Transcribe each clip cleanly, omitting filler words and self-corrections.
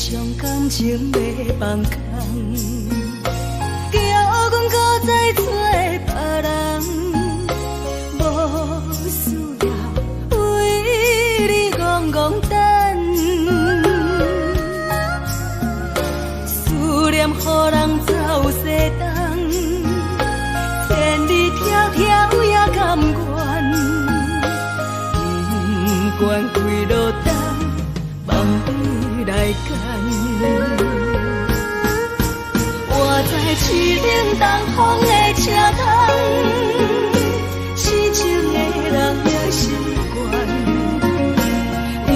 将感情要放空，叫阮搁再找别人，无需要为你戆戆等。思念予人走西东，千里迢迢也甘愿，不管几落冬。梦里来干，我在市顶东风的车窗，痴情的人也习惯，又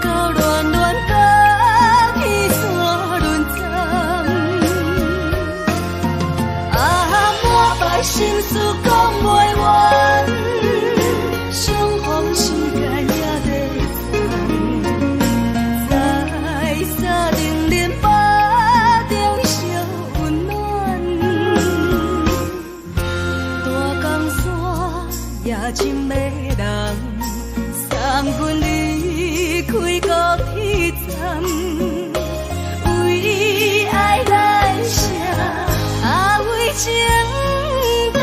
到乱乱甲去山轮站，啊，满腹心事讲袂完，相逢时间也在。夜深的人，送阮离开高铁站，为爱来写阿为情长。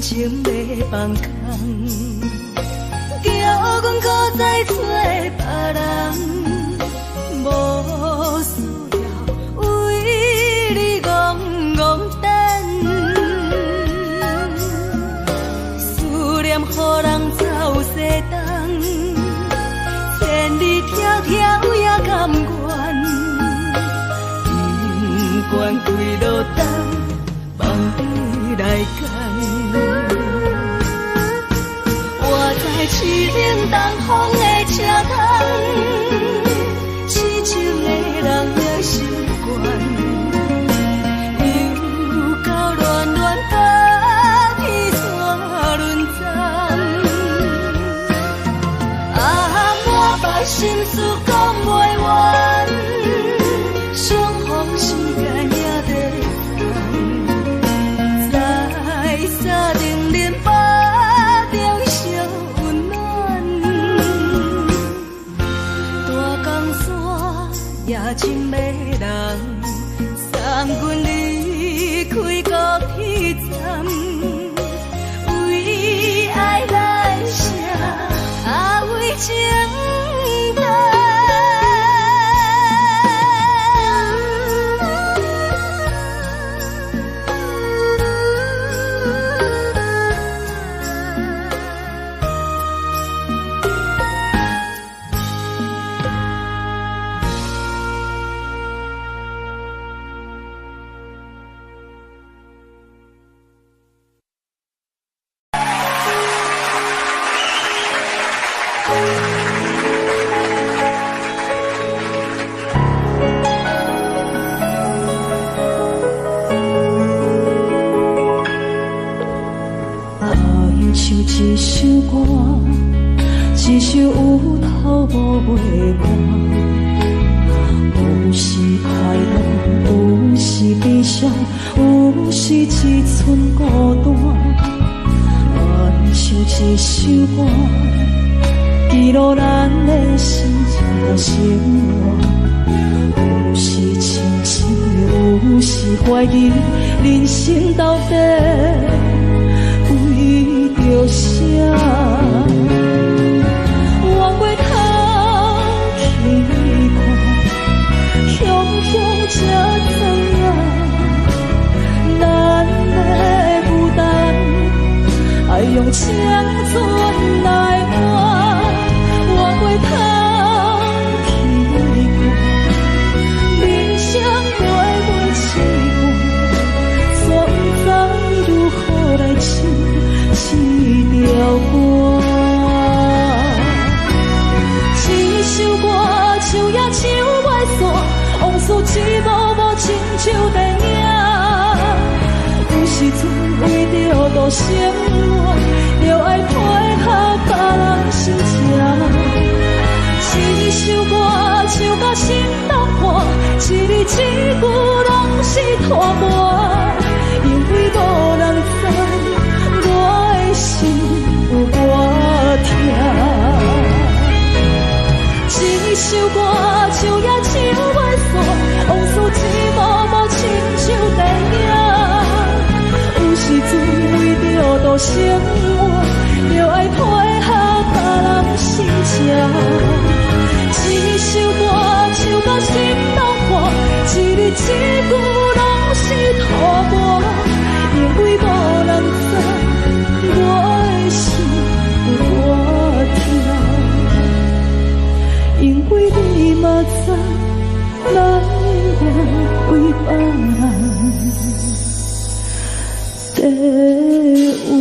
情要放空，叫阮搁再找别人，无需要为你戆戆等。思念予人走西东，千里迢迢也甘愿，不管几落冬，梦里来干。市顶东风的车窗，痴情的人也习惯，又到乱乱甲去山轮站，啊，满腹心事讲袂完，相逢时间也在等，在山顶林巴。夜深的人，送阮离开高铁站，为爱来写阿为情长。一首歌，一首有头无尾歌，有时快乐，有时悲伤，有时一寸孤单。我唱一首歌，记录咱的心情甲生活，有时清醒，有时怀疑，人生到底为着啥？我回头去看，雄雄才知影，咱的孤单，爱用青春来换。我回头去看，人生过袂凄寒，却不知如何来唱。阵为着度生活，就爱配合别人心情。一首歌唱甲心动破，一字一句拢是拖磨，因为无人知我的心有多痛。一首歌唱也唱袂煞，往事一幕幕亲像电影。有时阵为着度生活，就爱配合别人心情。一首歌唱到心动破，一字一句拢是拖磨，因为无人知我的心有多痛，因为你嘛知，咱我为别人在活。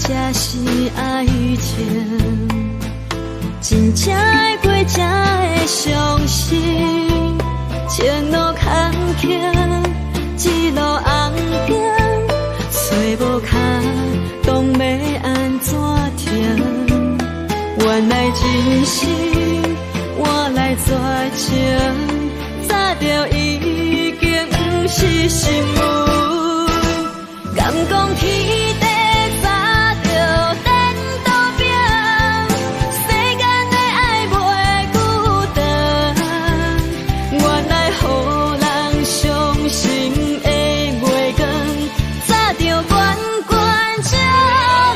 才是爱情，真正会过才会相信。前路坎坷，一路红灯，找无脚，当要安怎停？原来真心换来绝情，早就已经不是新闻。敢讲天地早就颠倒平，世间的爱袂孤单。原来予人伤心的月光，早就悬悬照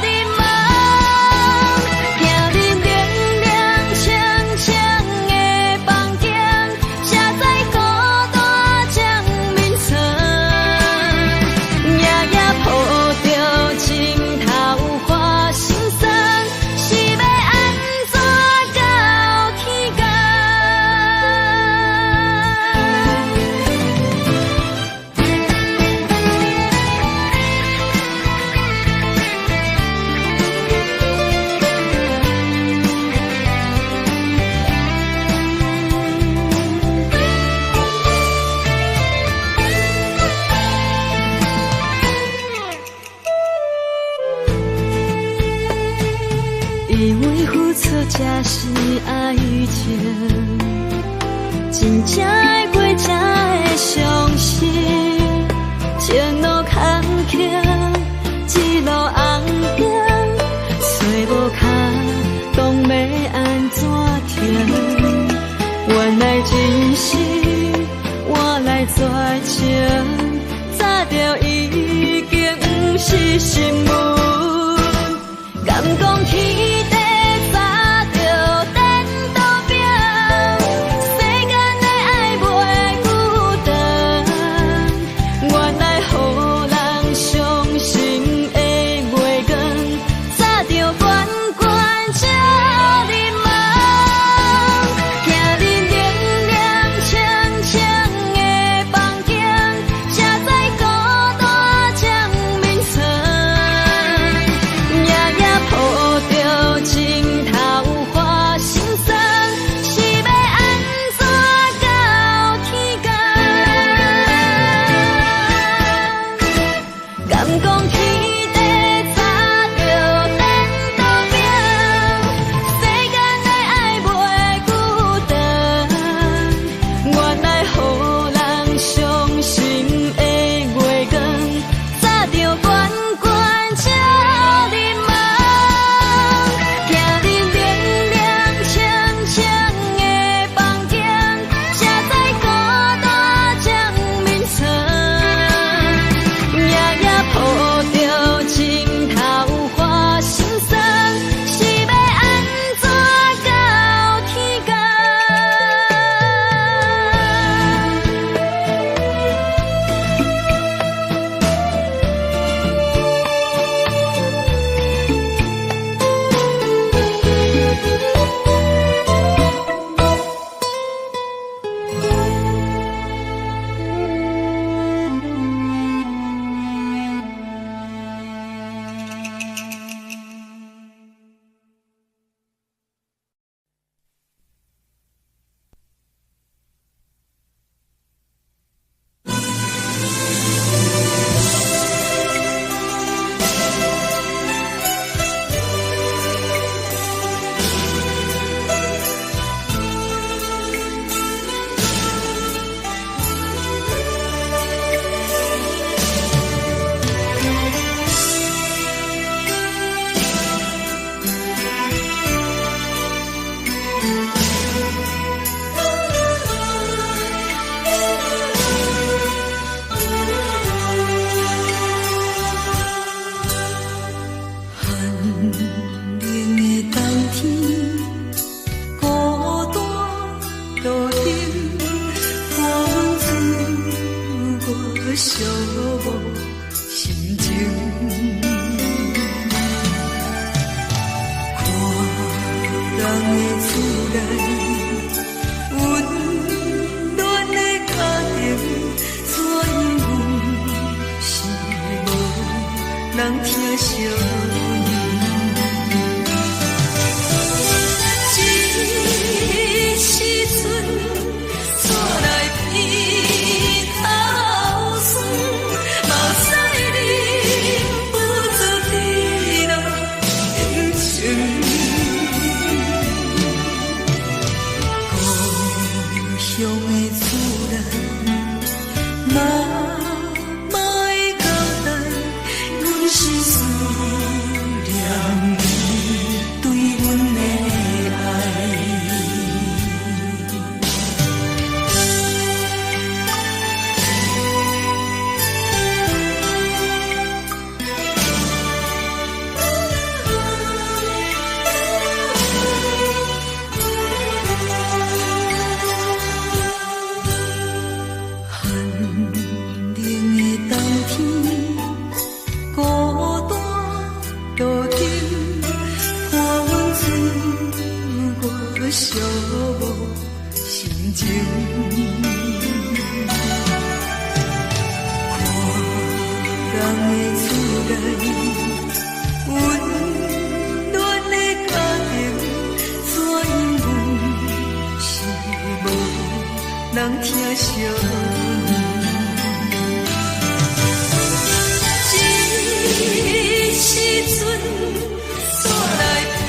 你梦。行日凉凉清清的房间，才知孤单将眠床。夜夜抱着情头花心酸，是要安怎到天光？以为付出才是爱情，真正的过才会相信。前路坎坷，一路红灯，找无脚，当要安怎停？原来真心换来绝情，早就已经不是新闻。敢讲天地早就颠倒平，世间的爱袂孤单。原来予人伤心的月光，早就悬悬照你梦。行日凉凉清清的房间，才知孤单将眠床。夜夜抱着厝内，嘛莫交代，阮是思念你对阮的爱。寂寞心情，看人的厝内温暖的家庭，怎因阮是无人听惜？这时阵煞来悲。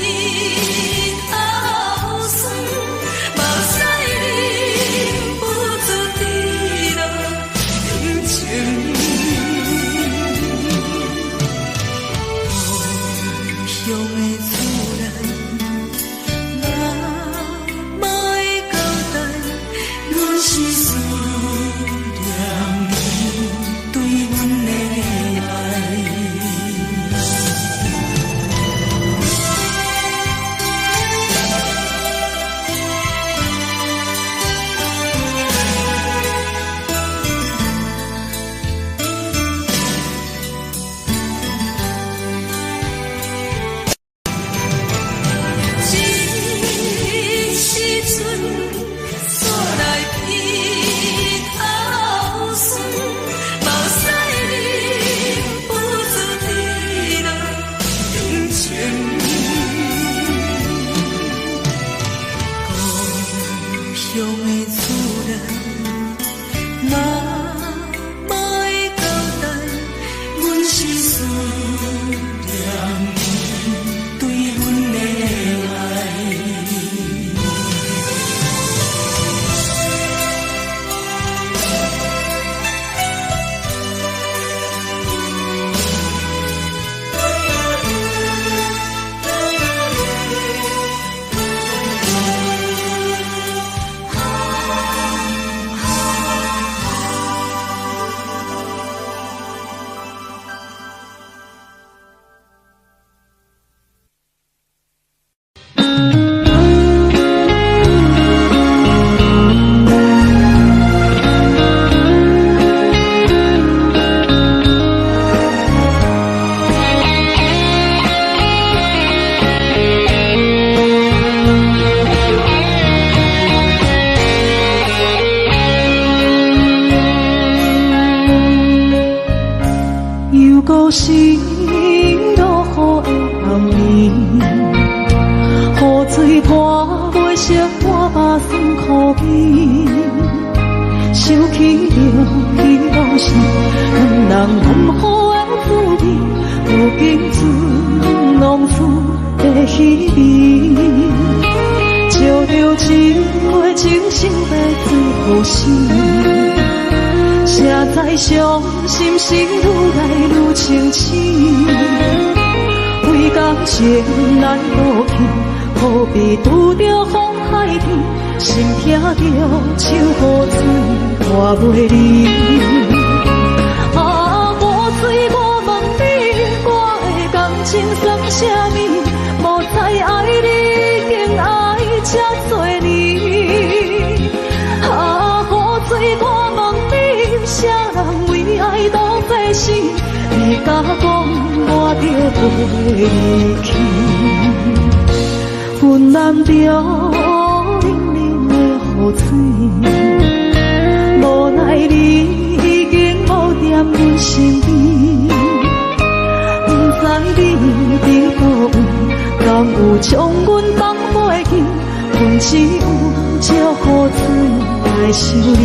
心落雨的暗暝，雨水破袂湿我目酸苦味，想起着彼路时两人温好的滋味，如今只浪费的稀微，照着一月情深白水好心。写在伤心时，愈来愈清醒。为感情来落去，何必拄着风海天？心痛着手雨水拖袂离。啊，雨水，我问你，我的感情算啥物？无再爱你，竟爱这多年。啊，雨水，我问你。啥人为爱都费心，你甲讲我着袂离去，温暖着冷冷的雨水，无奈你已经无踮阮身边，不知你伫倒位，敢有将阮放袂记？阮只有借雨水来想你。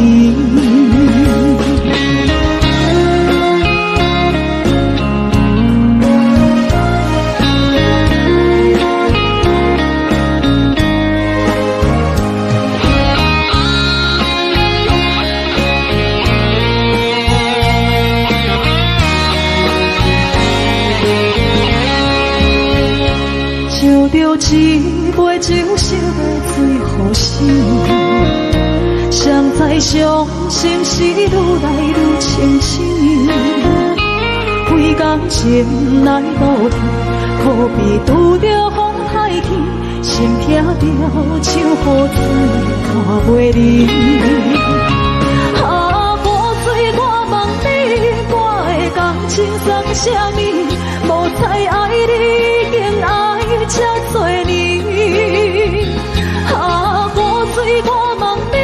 惜的最好心，谁知伤心是愈来愈清醒。为感情来路途，可比拄着风海起，心痛着像雨水看袂离。啊，雨水，我问你，我的感情算啥物？无猜爱你，竟爱这多年。啊，雨水，我问你，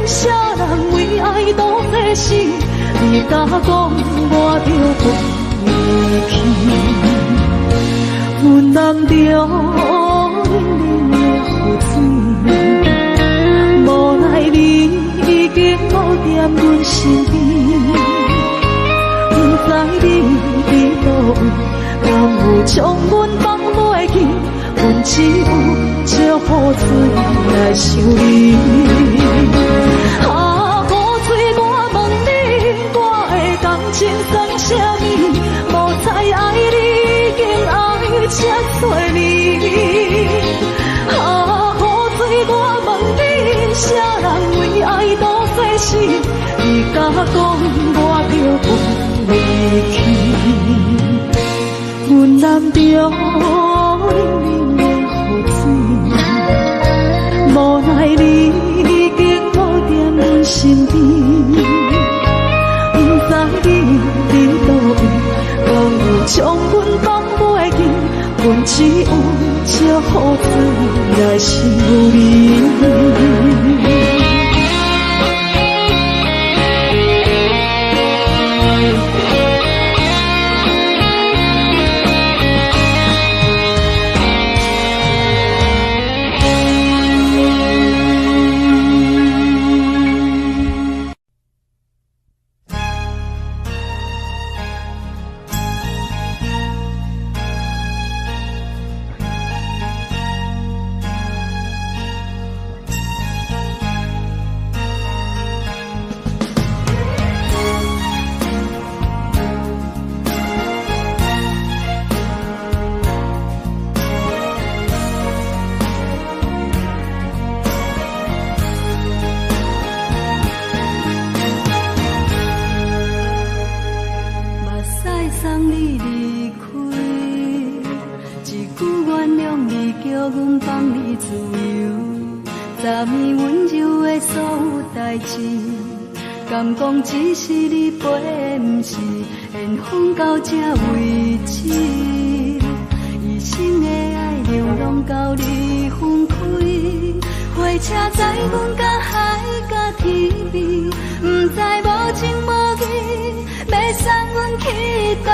啥人为爱多这死？你甲讲我着过。阮淋着冷冷的雨水，无奈你已经无在阮身边，不知你伫倒位，敢有将阮放袂记？阮只有借雨水来想你。啊，雨水，我问你，我的感情算啥物？无猜爱你，竟爱这多年。啊，雨水，我问你，啥人为爱多这死？你甲讲我着不离去，阮淋着冷冷的雨水，无奈你已经无在阮身边，不知你伫倒位。敢有将阮放袂记？阮只有借雨水来想你。敢讲只是你陪，不是缘分到这为止。一生的爱流浪到你分开，火车载阮甲海甲天边，不知无情无义，要送阮去倒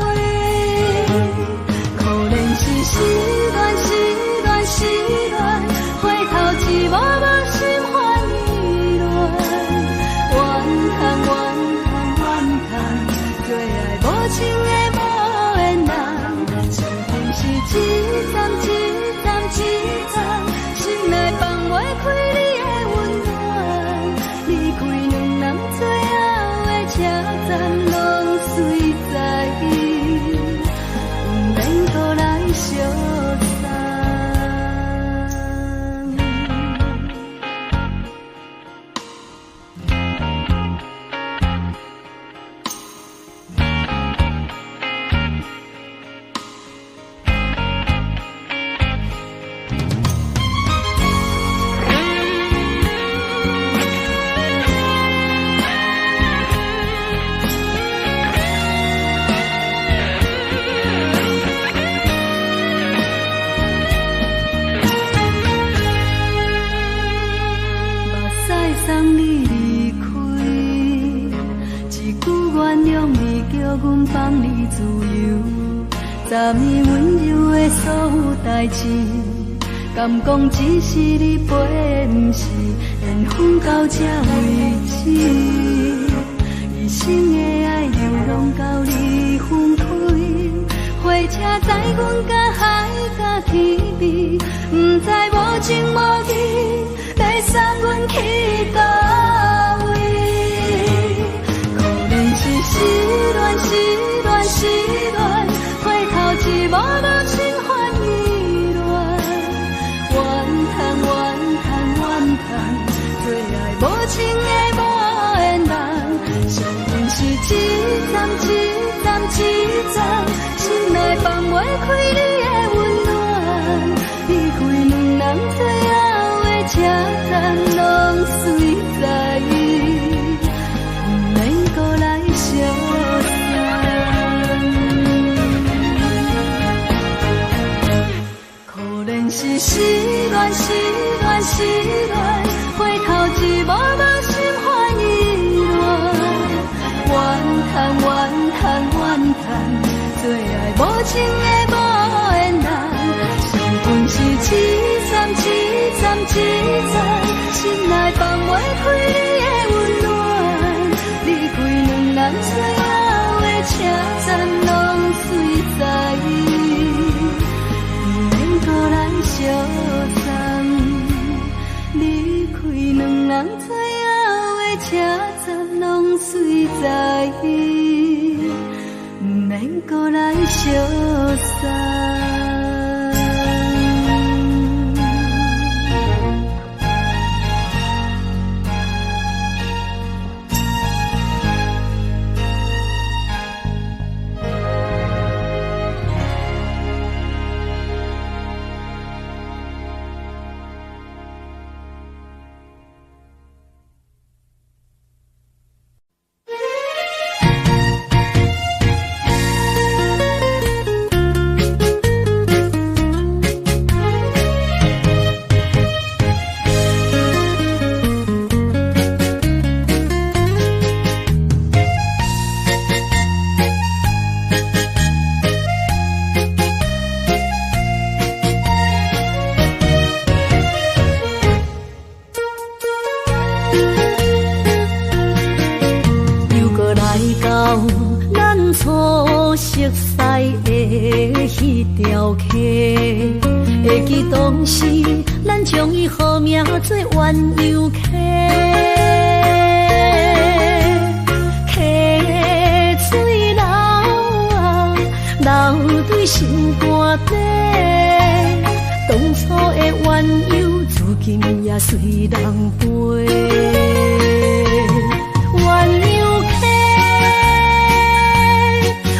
位？可能是失恋，失恋，失恋，回头一幕幕心烦意乱。最爱无情的无缘人，注定是一站一站一站，心内放袂开你的温暖。离开两人最后的车站，拢随在伊，不免搁来相送。昨暝温柔的所有代志，敢讲只是你陪，不是缘分到这为止。一生的爱流浪到你分开，火车载阮甲海甲天边，不知无情无义，要送阮去倒位？可能是失恋，失恋，失恋。一幕幕心烦意乱，怨站，心内放袂开你的温暖。离开两人最后的车站，拢随在意，不免搁来相送。可能是失恋，失恋，失恋，回头一幕梦心烦意乱，怨叹，怨叹，怨叹，最爱无情的无缘人。上本是凄惨，凄惨，凄惨，心内放袂开你的温暖。离开两人最后的车站，拢随在意，不免搁来相送。离开两人最后的车站，拢随在意，不免搁来相送。会记当时，咱将伊号名做鸳鸯溪，溪水流啊，流对心肝底。当初的鸳鸯，至今也随人陪。鸳鸯溪，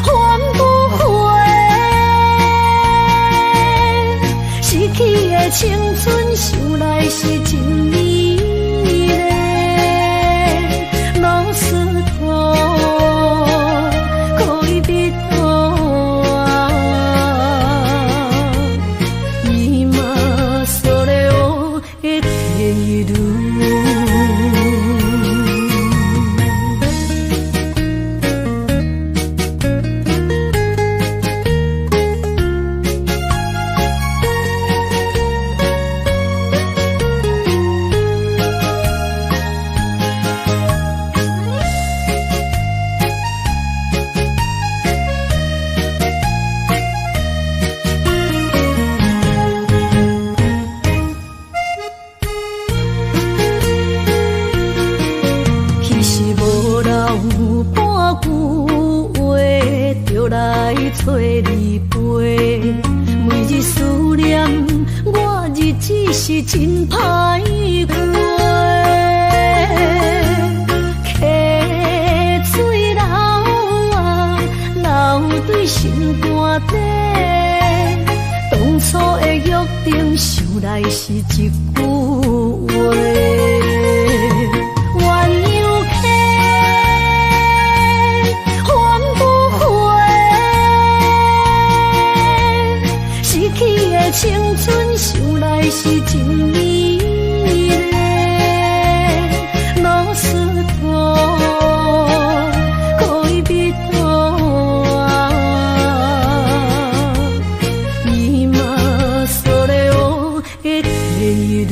还不回。逝去的青春，想来是真美丽。老师徒，可以别啊，伊嘛所了的地路。找你陪，每日思念，我日子是真歹过。溪水流啊，流对心肝底。当初的约定，想来是一句话。青春想来是真美丽，老师徒可以别啊，伊嘛所了的地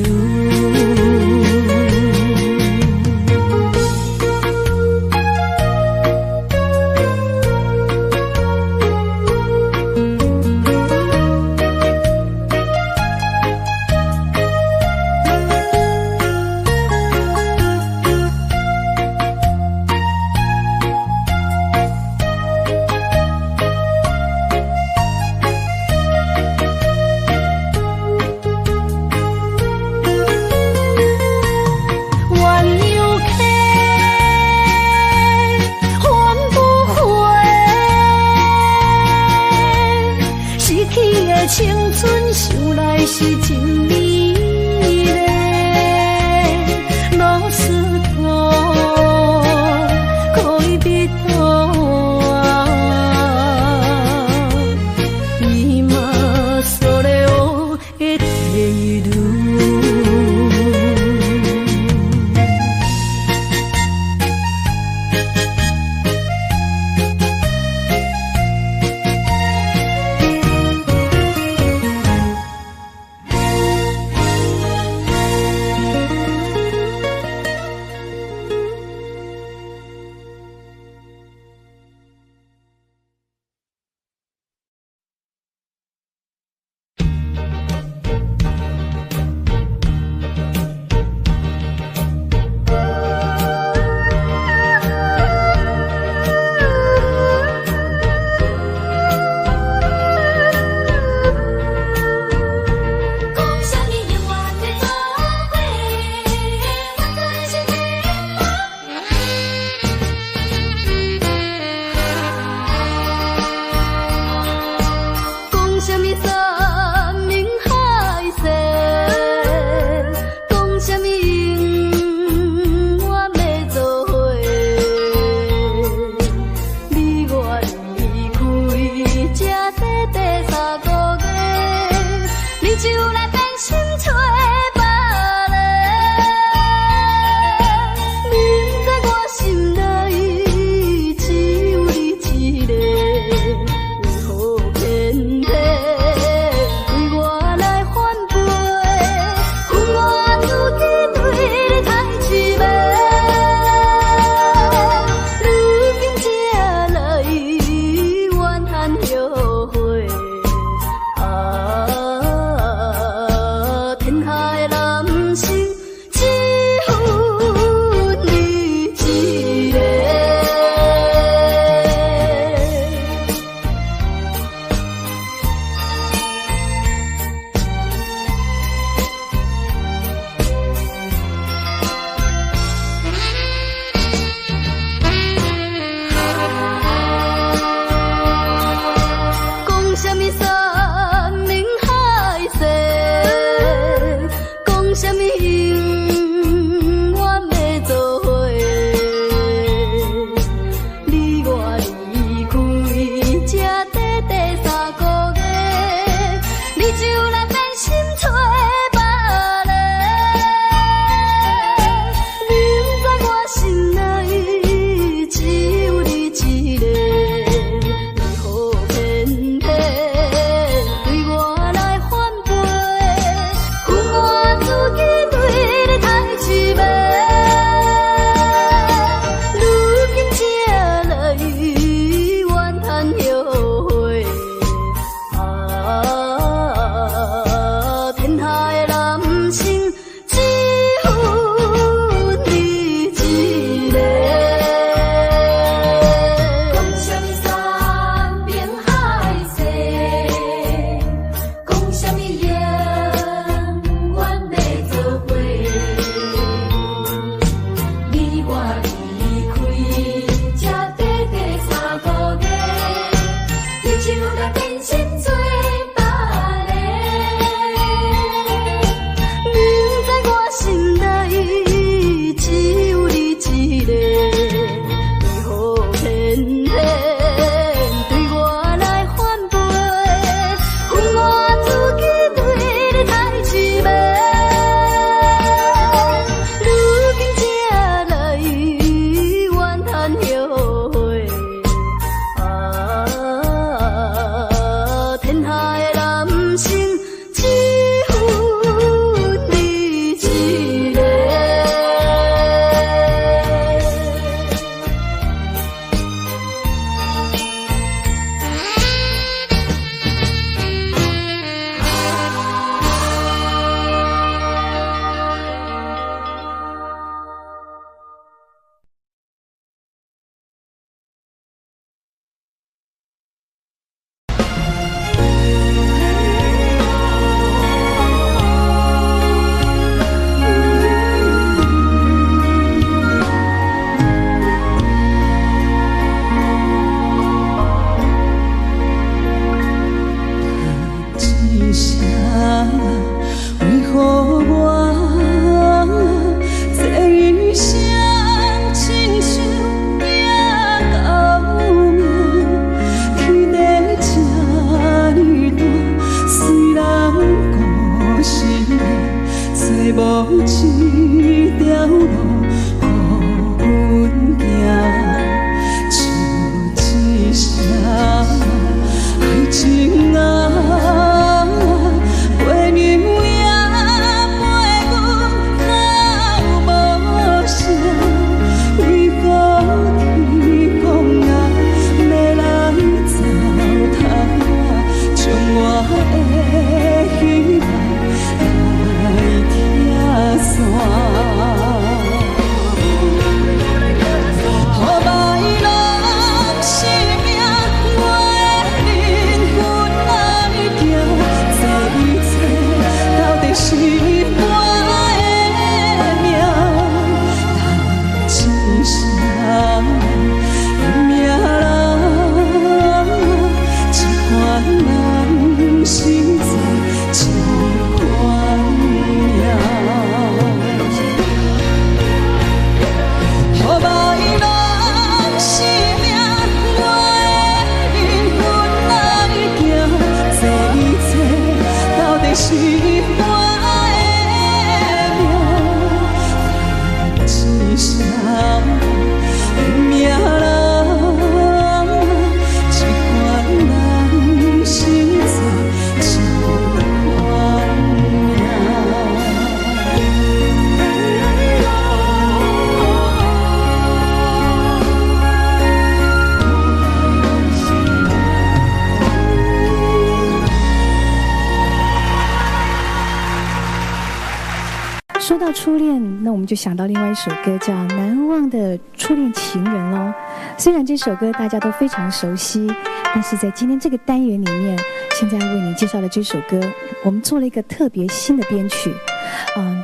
说到初恋，那我们就想到另外一首歌，叫《难忘的初恋情人》咯。虽然这首歌大家都非常熟悉，但是在今天这个单元里面，现在为你介绍的这首歌，我们做了一个特别新的编曲。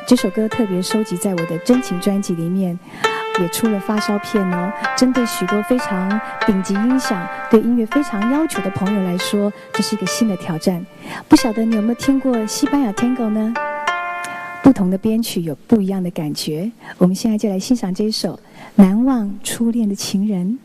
这首歌特别收集在我的真情专辑里面，也出了发烧片哦。针对许多非常顶级音响、对音乐非常要求的朋友来说，这是一个新的挑战。不晓得你有没有听过西班牙 Tango 呢？不同的编曲有不一样的感觉。我们现在就来欣赏这一首《难忘初恋的情人》。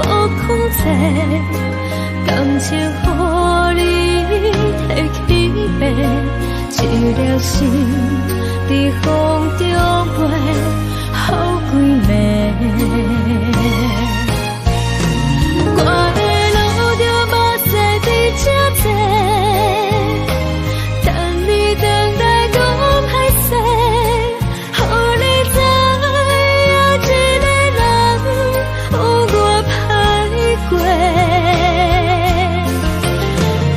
我济，感情予你提起白，一粒心在风中飞，好几暝。我的路着目屎比这多，等你回来讲歹势，予你知影一个人有我歹过。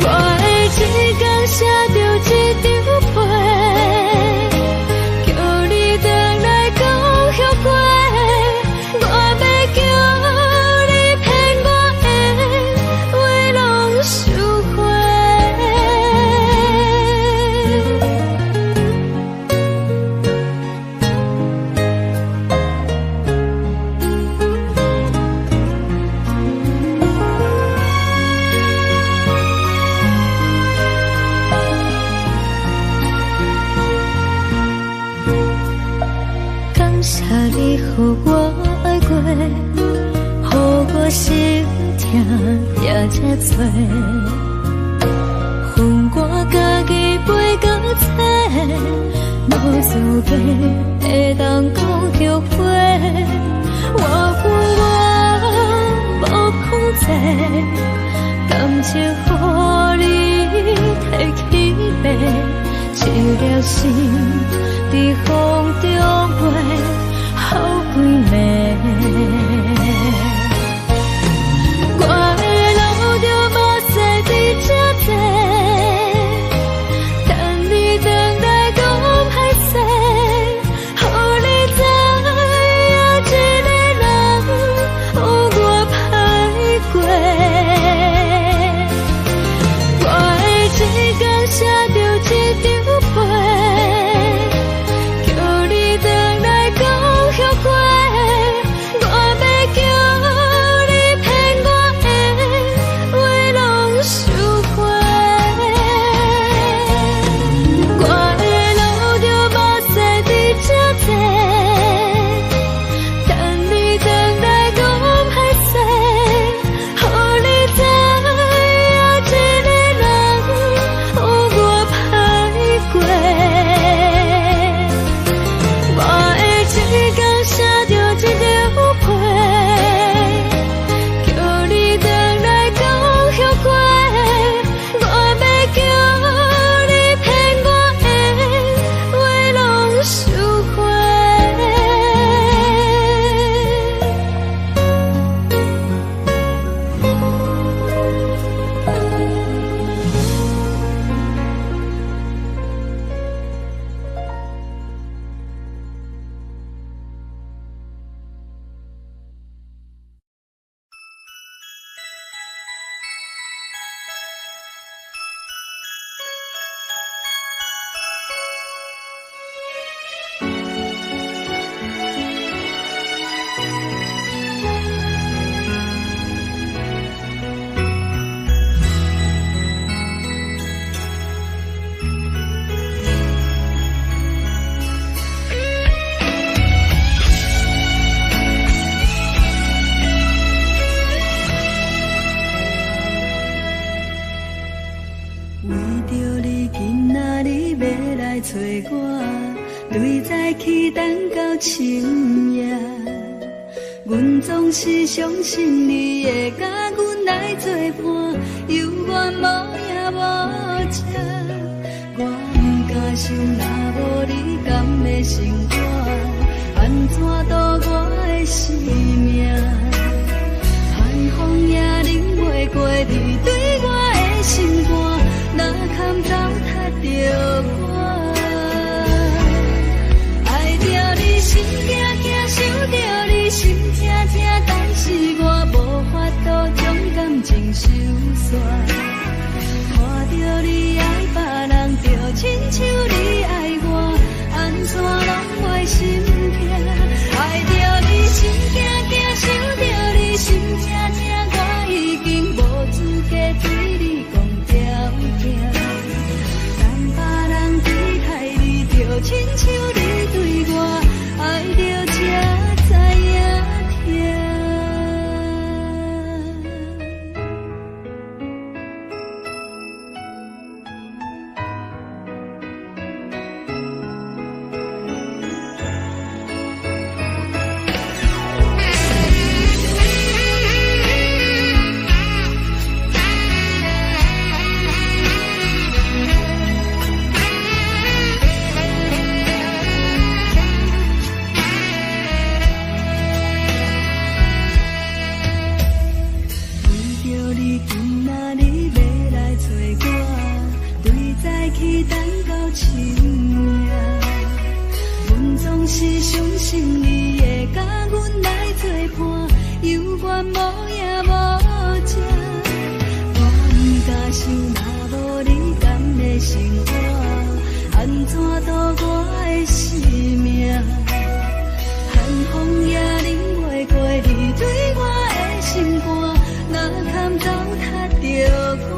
我的一天写着一张被，叫你回来讲后悔。我要叫你骗我的话拢收回。感谢你予我爱过，予我心痛也这多，分我家己陪到底，无资格会当讲后悔。我无控制，感情予你提起白，一粒心在风中飞，好几暝。我的路着目屎比这多，等你回来讲歹势，予你知影一个人有我歹过。我的一天写着一张被，叫你回来讲后悔。我要叫你骗我的话拢收回。我的路着目屎比这多，等你回来讲歹势，予你知影一个人有我歹过。我的一天写着一张被，叫你回来讲后悔。我要叫你骗我的话拢收回。为着你今仔日要来找我，对在起等到深夜。阮总是相信你会甲阮来作伴，犹原无影无迹。我不敢想，若无你甘的生活，安怎度我的生命？寒风也忍袂过你对我的心肝。哪堪糟蹋着我？爱着你心惊惊，想着你心痛痛，但是我无法度将感情收煞。看着你爱别人，就亲像你爱我，安怎拢会心痛？爱着你心惊惊，想着你心痛痛，我已经无资格。去等到深夜。阮总是相信你会甲阮来作伴，犹原无影无迹。我不敢想，若无你甘的生活，安怎度我的生命？寒风也忍袂过你对我的心肝，哪堪糟蹋着我？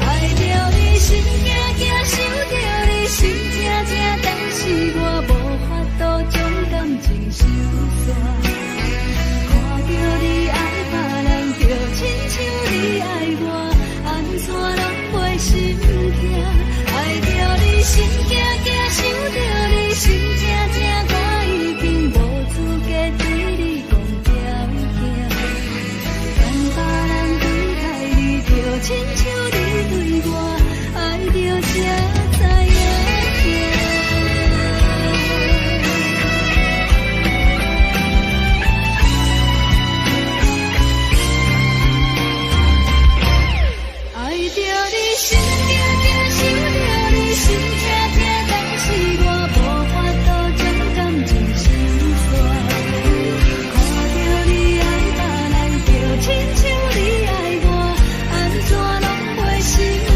爱着你心惊惊，想着你心痛痛，但是我无法度将感情收煞。看着你爱别人，就亲像你爱我，安怎拢袂心痛？爱着你心惊惊，想着你心痛痛，我已经无资格对你讲条件。等别人对待你，就亲像你对我，爱着才知影痛。爱着你心惊惊，想着你心痛痛，但是我无法度将感情收煞。看着你爱别人，就亲像你爱我，安怎拢袂心痛？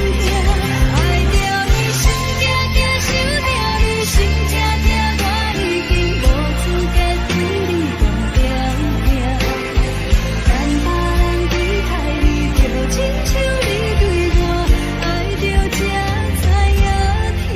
爱着你心惊惊，想着你心痛痛，我已经无资格对你讲条件。等别人对待你，就亲像你对我，爱着才知影痛。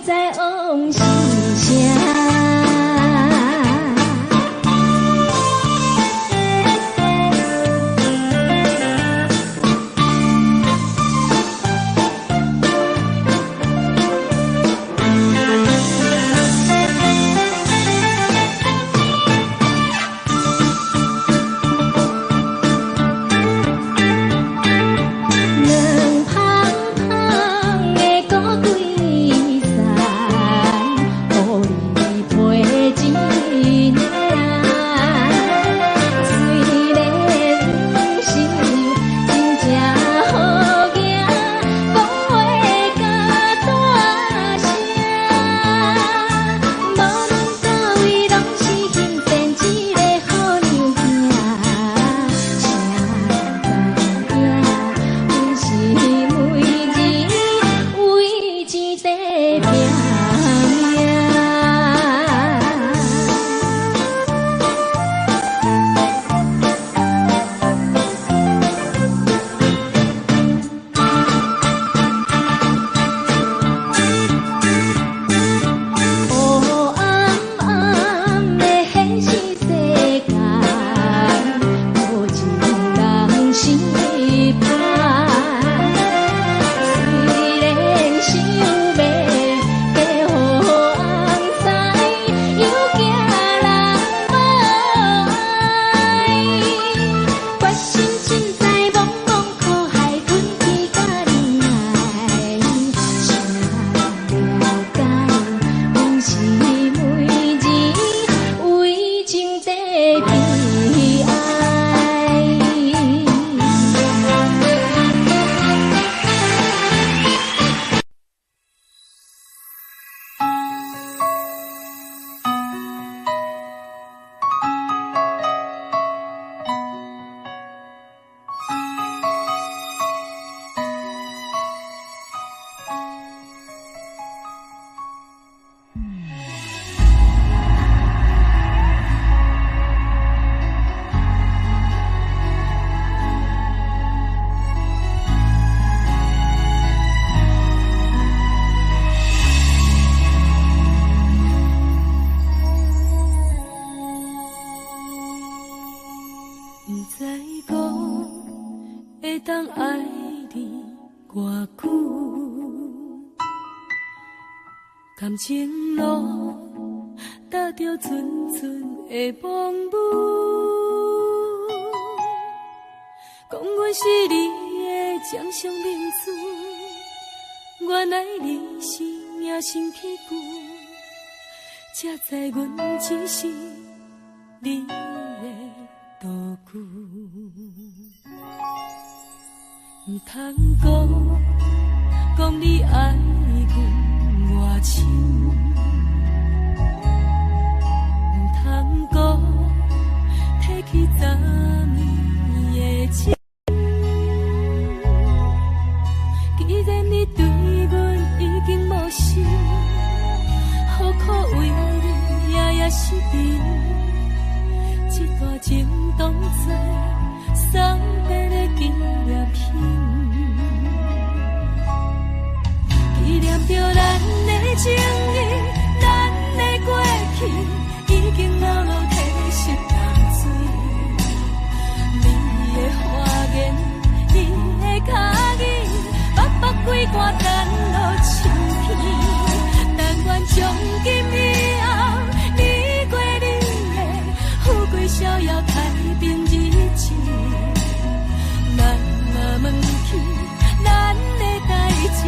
在往事。歌曲，感情路踏着纯纯的梦舞，讲阮是你的掌上明珠，原来你是命生起句，才知阮只是你的道具。唔通讲你爱阮偌深，唔通讲提起昨暝的情。既然你对阮已经无心，何苦为你夜夜失眠？这段情当作送别的纪念品，纪念着咱的情谊，咱的过去已经老老褪色淡水。你的花言，你的脚语，白白几段等落秋天。但愿从今以后，你过你的富贵逍遥太平日子。咱若问起咱的代志，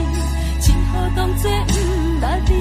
只好当作不捌你。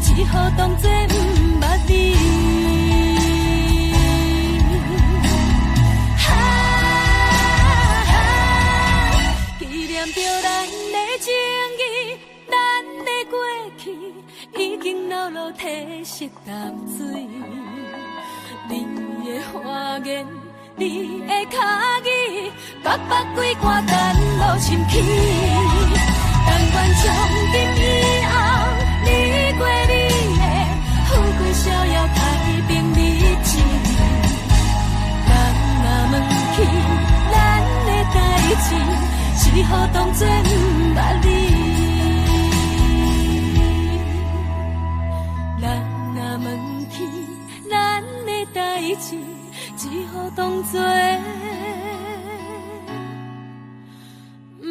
只好当作不捌你。纪念着咱的情谊，咱的过去已经老老褪色淡水。你的花言，你的脚语，白白几段等落深起。但愿从今以后，你过你的富贵逍遥太平日子。人若问起咱的代志，只好当作不捌你。人若问起咱的代志，只好当作不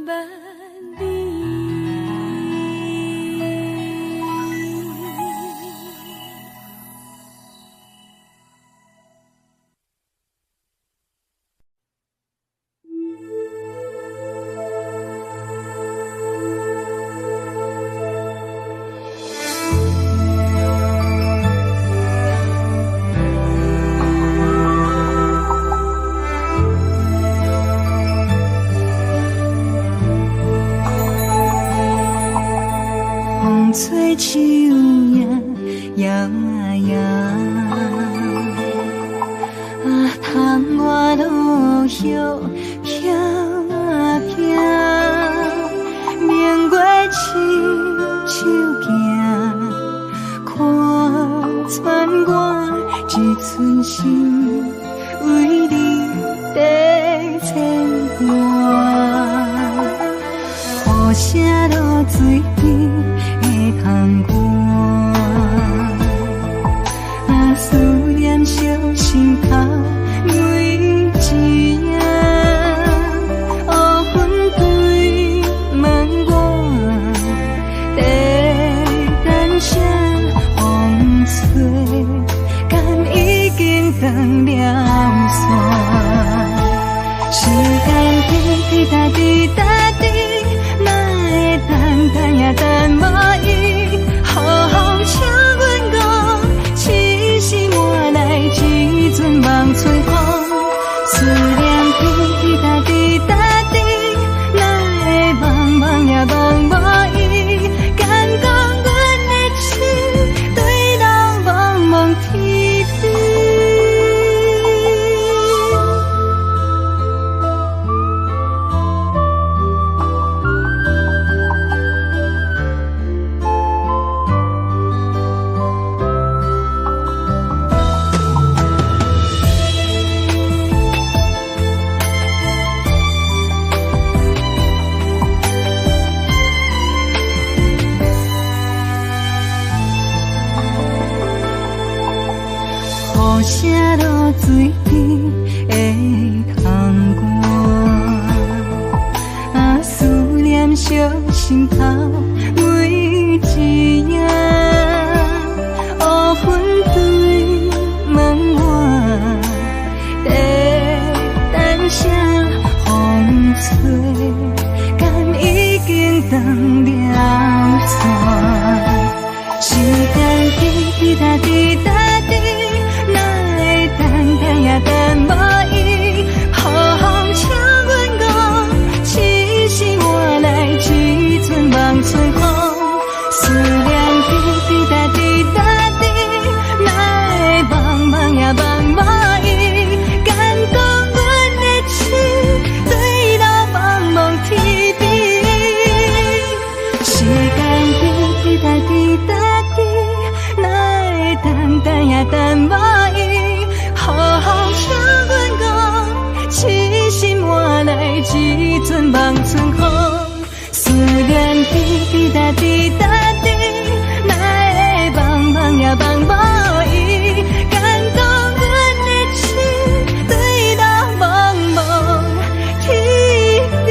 捌你。吹秋叶摇啊摇，窗外落叶飘啊飘，明月深秋行，看存心为你在牵挂，雨声落水边的空歌，啊思念烧心头每一夜，乌云对门外，在等啥风吹，敢已经断了线。时间滴答滴答滴，哪会等也等无伊？好好请阮讲，痴心换来一阵梦吹风。思念滴答滴答滴，哪会茫茫也茫无伊？敢讲阮的情，对人茫茫天边。雨声落水边的空歌，啊思念烧心头每一夜，乌云对门外，在等啥风吹，敢已经断了线。时间滴答滴答滴，哪会等也等无伊？好好请阮讲，痴心换来一阵梦吹风。思念滴答滴答滴，哪会茫茫也茫无伊？敢讲阮的情，对到茫茫天边。时间滴答滴答滴，哪会等也等无伊？好好请阮讲，痴心换来一阵梦春风。思念滴答滴答滴，哪会茫茫也茫无伊？敢讲阮的情，对到茫茫天边。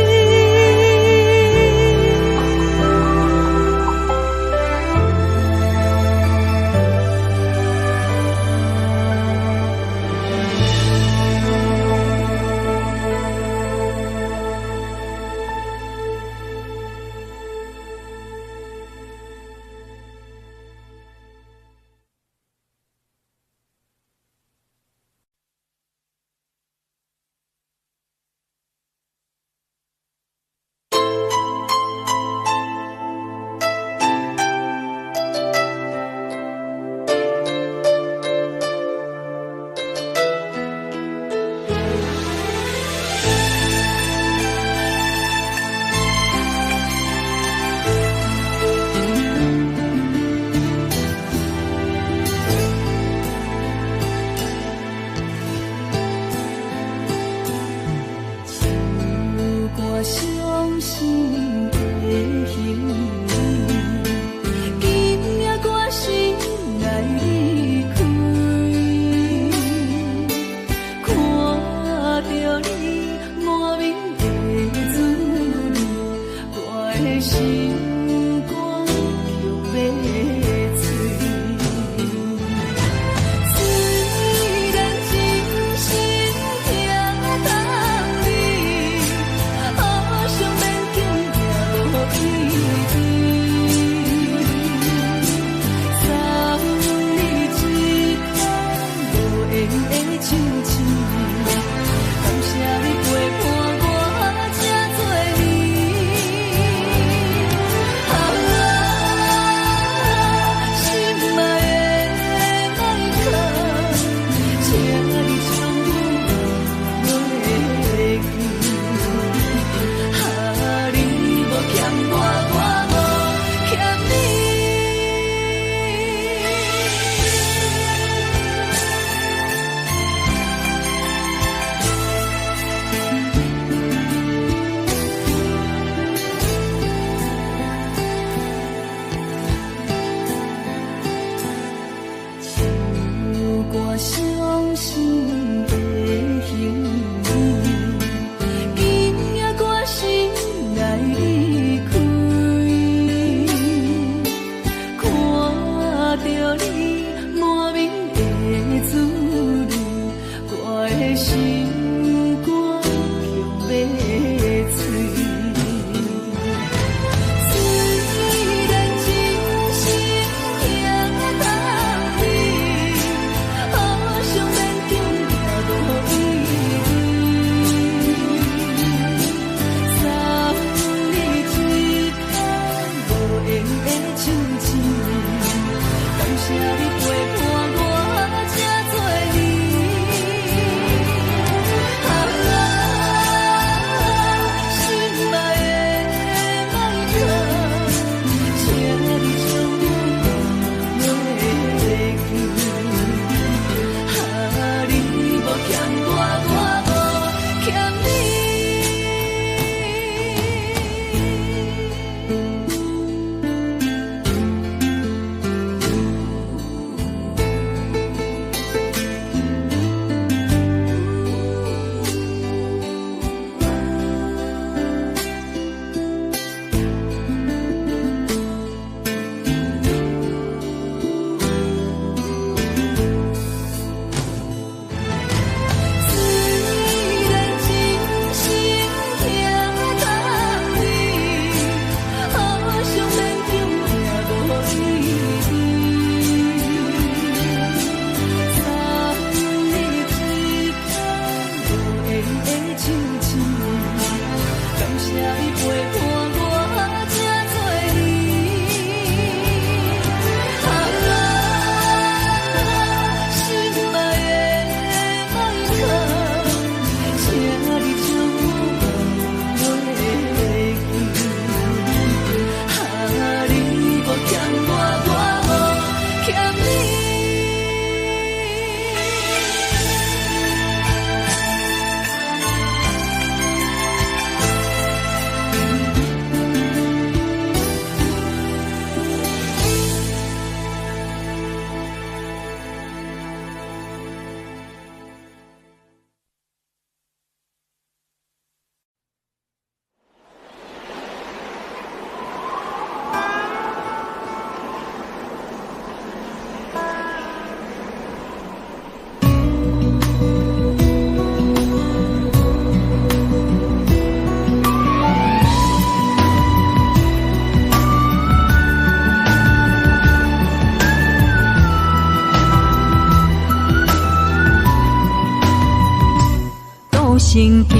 行行，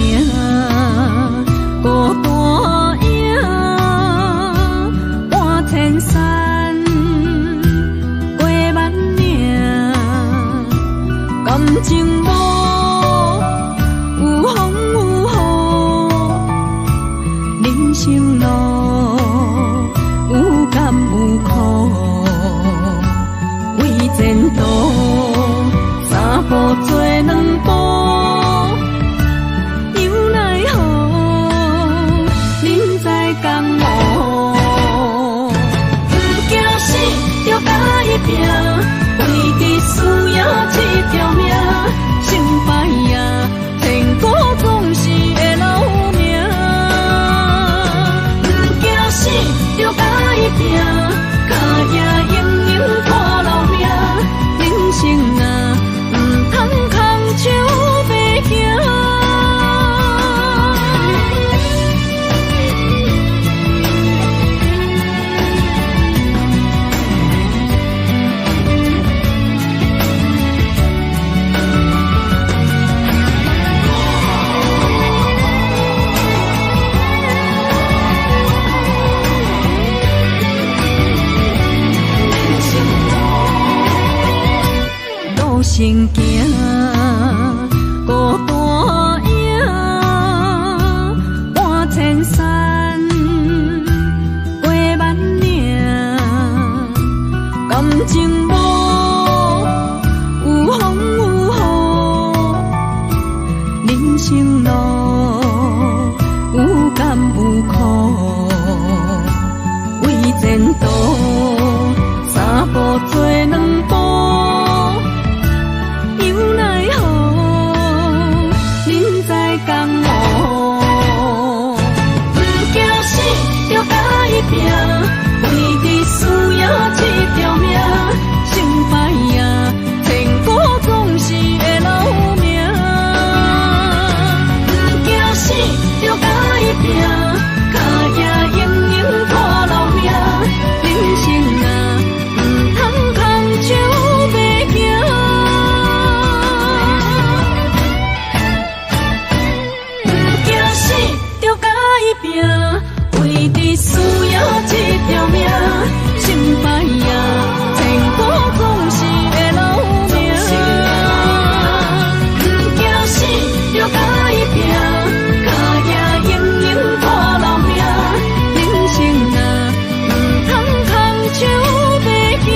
孤单影，半千山，过万岭，感情无有风有雨，人生路有甘有苦，为前途三步做两步。为你需要这条命，成败呀，天高总是会留名。不惊死，就甲伊拼，脚也硬硬拖老命。人生啊，唔通空手白行。行行，孤单影，半千山，过万岭，感情无有风有雨，人生路有甘有苦，为前途三步做两步。为你需要这条命，成败呀，天高总是会留名。不惊死，就甲伊拼，脚也硬硬拖老命。人生啊，唔通空手白行。不惊死，就甲伊拼。为你需要这条命，成败呀，天高总是会留名。不惊死，就甲伊拼，脚也硬硬拖老命。人生啊，唔通空手白行。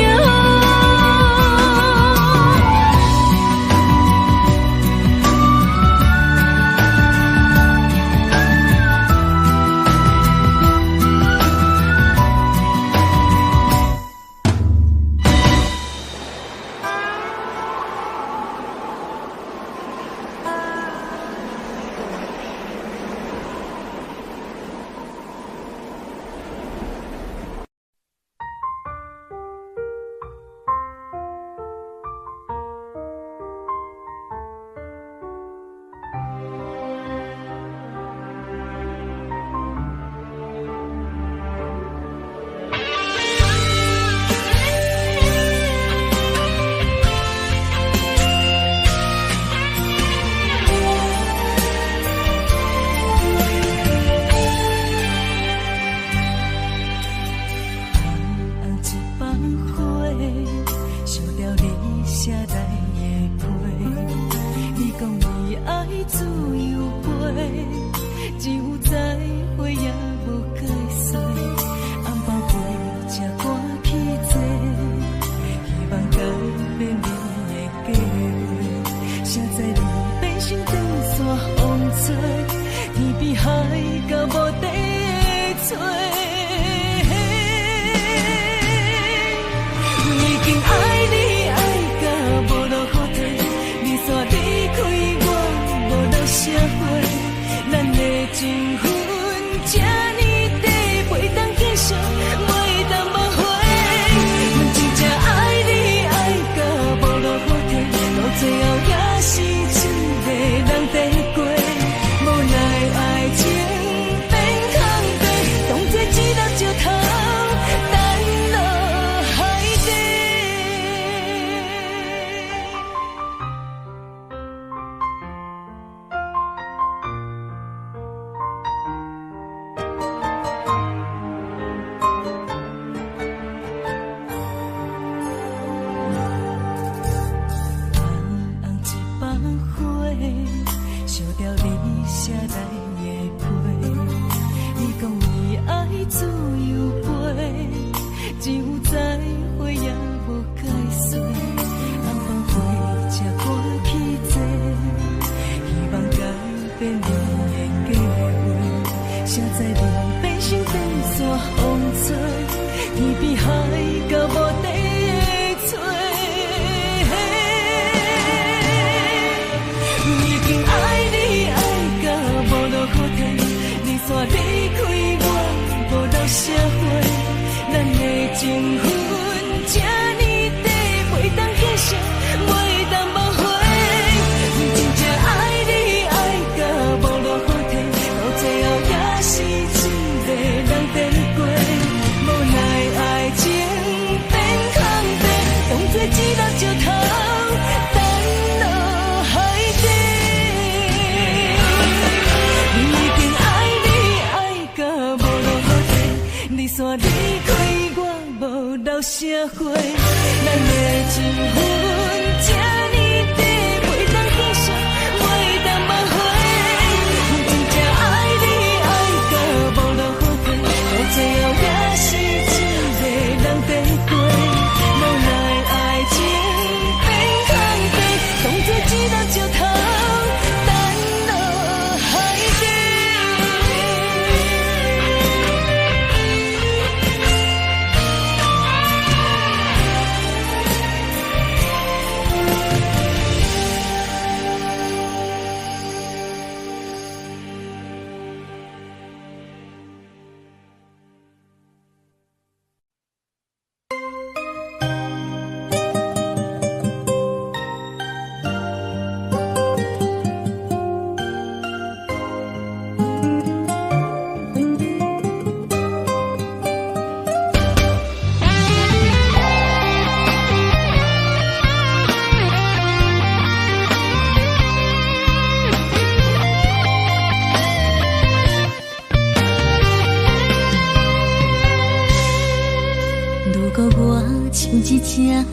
鸟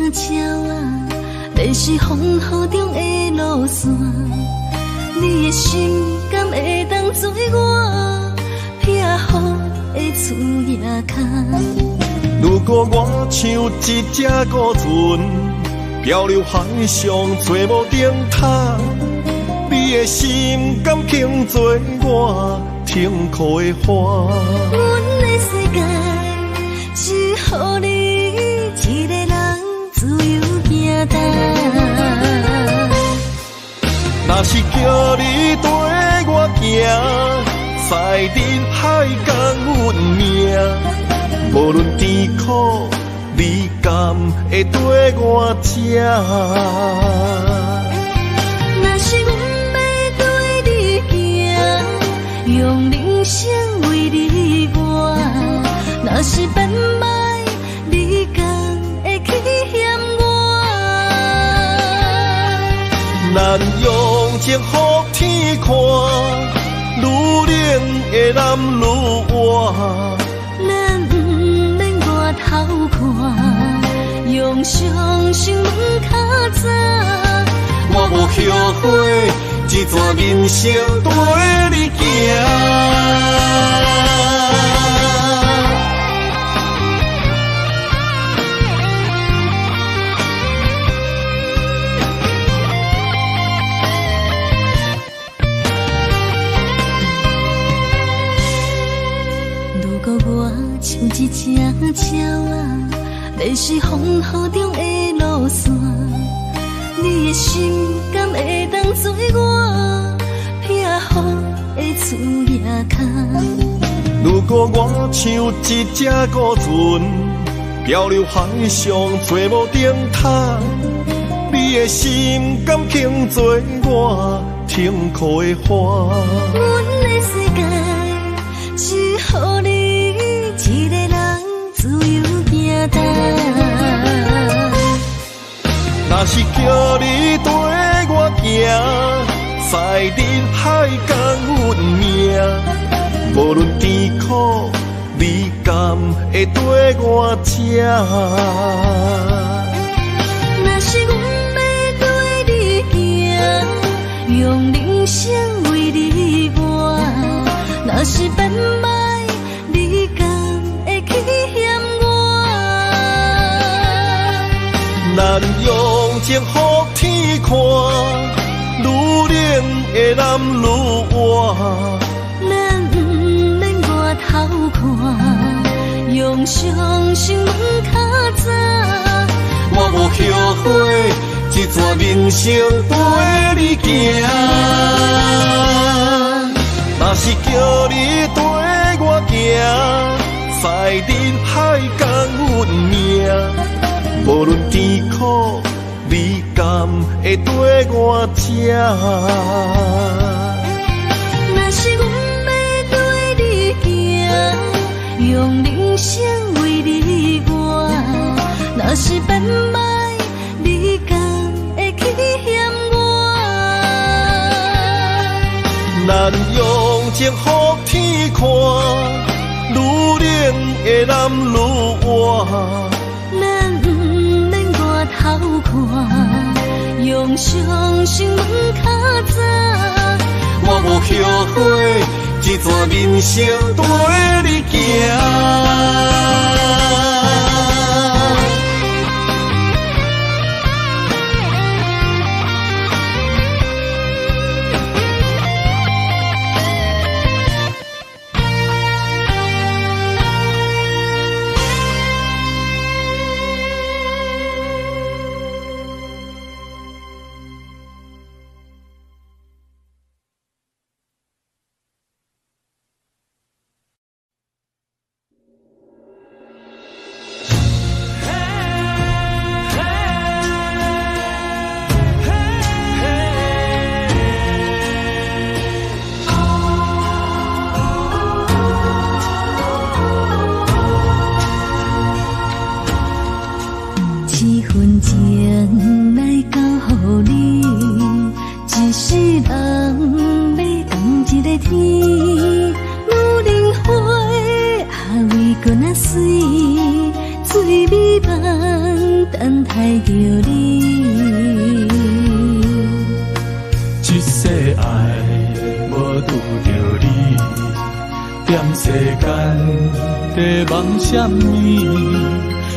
啊，你是风雨中的路线，你的心敢会当做我避雨的厝野坑？如果我像一只孤船，漂流海上做无顶塔，你的心敢肯做我停靠的花？阮的世界只予你一个人自由行动。若是叫你跟我行，在人海共运命，无论甜苦，你敢会跟我吃？若是阮要对你行，用人生为你活，若是变歹，你敢会去嫌我？咱用情予天看，愈冷的男愈活。咱不免外头看，用双心门较早。我无后悔，一段人生跟你行。如果我像一只鸟啊，迷失风雨中的路线，你的心敢会当做我避雨的厝野坑？如果我像一只孤船，漂流海上做无顶塔，你的心敢肯做我停靠的花？阮的世界只予你一个人自由行动。若是叫你跟我行，在人海共运命，无论甜苦，你敢会跟我吃？若是阮要对你行，用人生为你活，若是变歹，你敢会去嫌我？咱用情予天看，愈冷的男愈活。咱不免外头看，用双心门较早。我无后悔，一段人生跟你行。若是叫你跟我行，在人海共运命，无论甜苦，你敢会跟我吃？若是阮要对你行，用人生为你活，若是变歹，你敢会去嫌我？咱用情予天看，愈冷的男愈活。咱不免外头看，用双心门较早。我无后悔，一段人生跟你行。等待着你。一世爱无拄着你，踮世间在梦什么？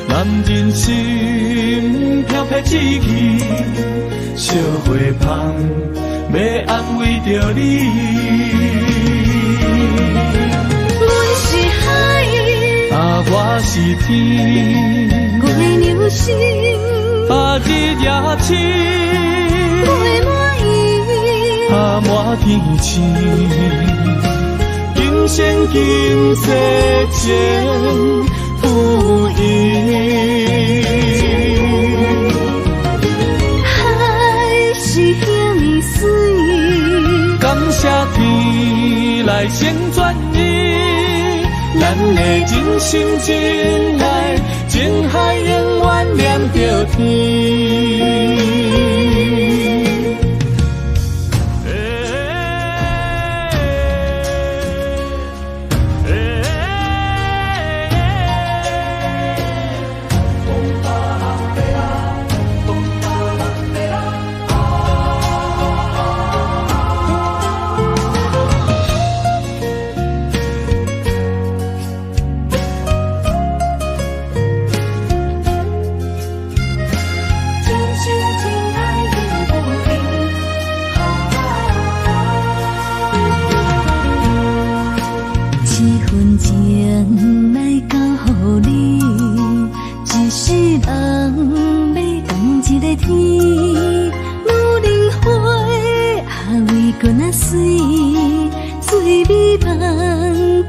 男人心飘飘志气，小花香要安慰着你。阮是海，我是天，月流星，日夜深，月满意，满天星。今生今世前不移。海是遐尼水，感谢天来成全你，咱的真心真爱，情海永远念着天。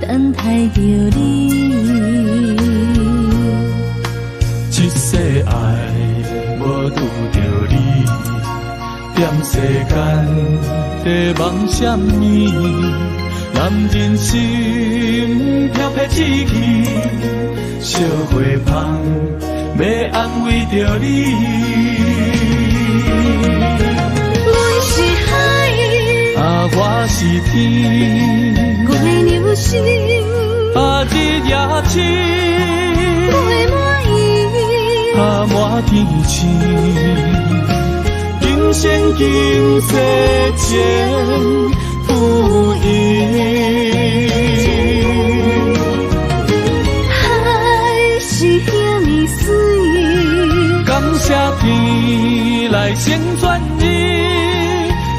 等待着你，一世爱无拄着你，踮世间在梦什么？男人心飘飘志气，小花香要安慰着你。阮是海，我是天，月流星，日夜深，月满意，满天星。今生今世前不移。海是遐尼水，感谢天来成全你，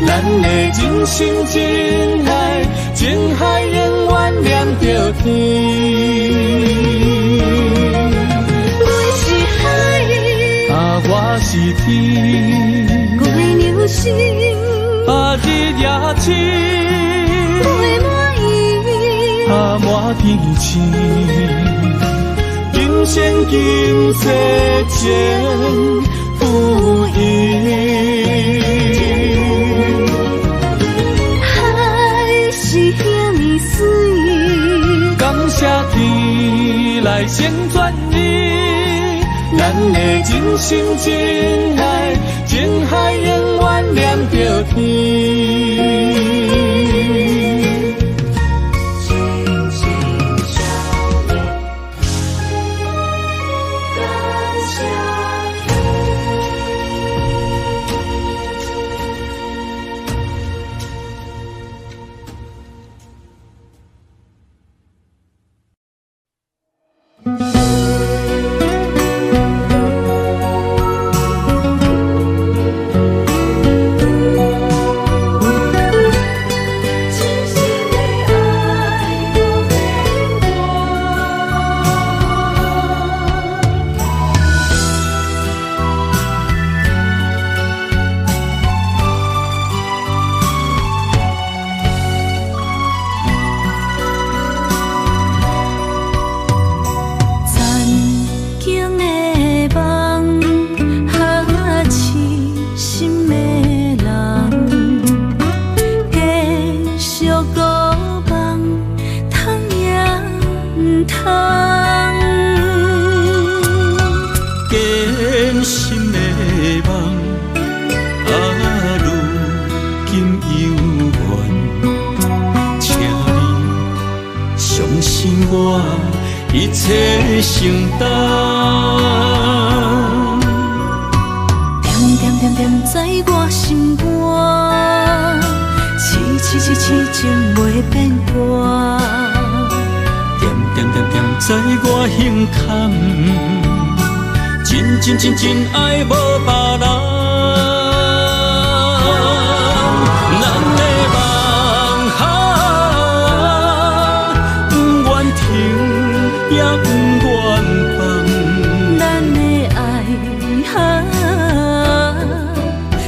咱的真心真爱，情海永远念着天。阮是海，我是天，月流星，日夜深，月满意，满天星。今生今世前不移。海是遐尼水，感谢天来成全你，咱的真心真爱，情海永远念着天。一切承担。点点在我心肝，痴情袂变卦。点点点点在我胸坎，真爱无别人。咱的梦想，不愿停也不愿放。咱的爱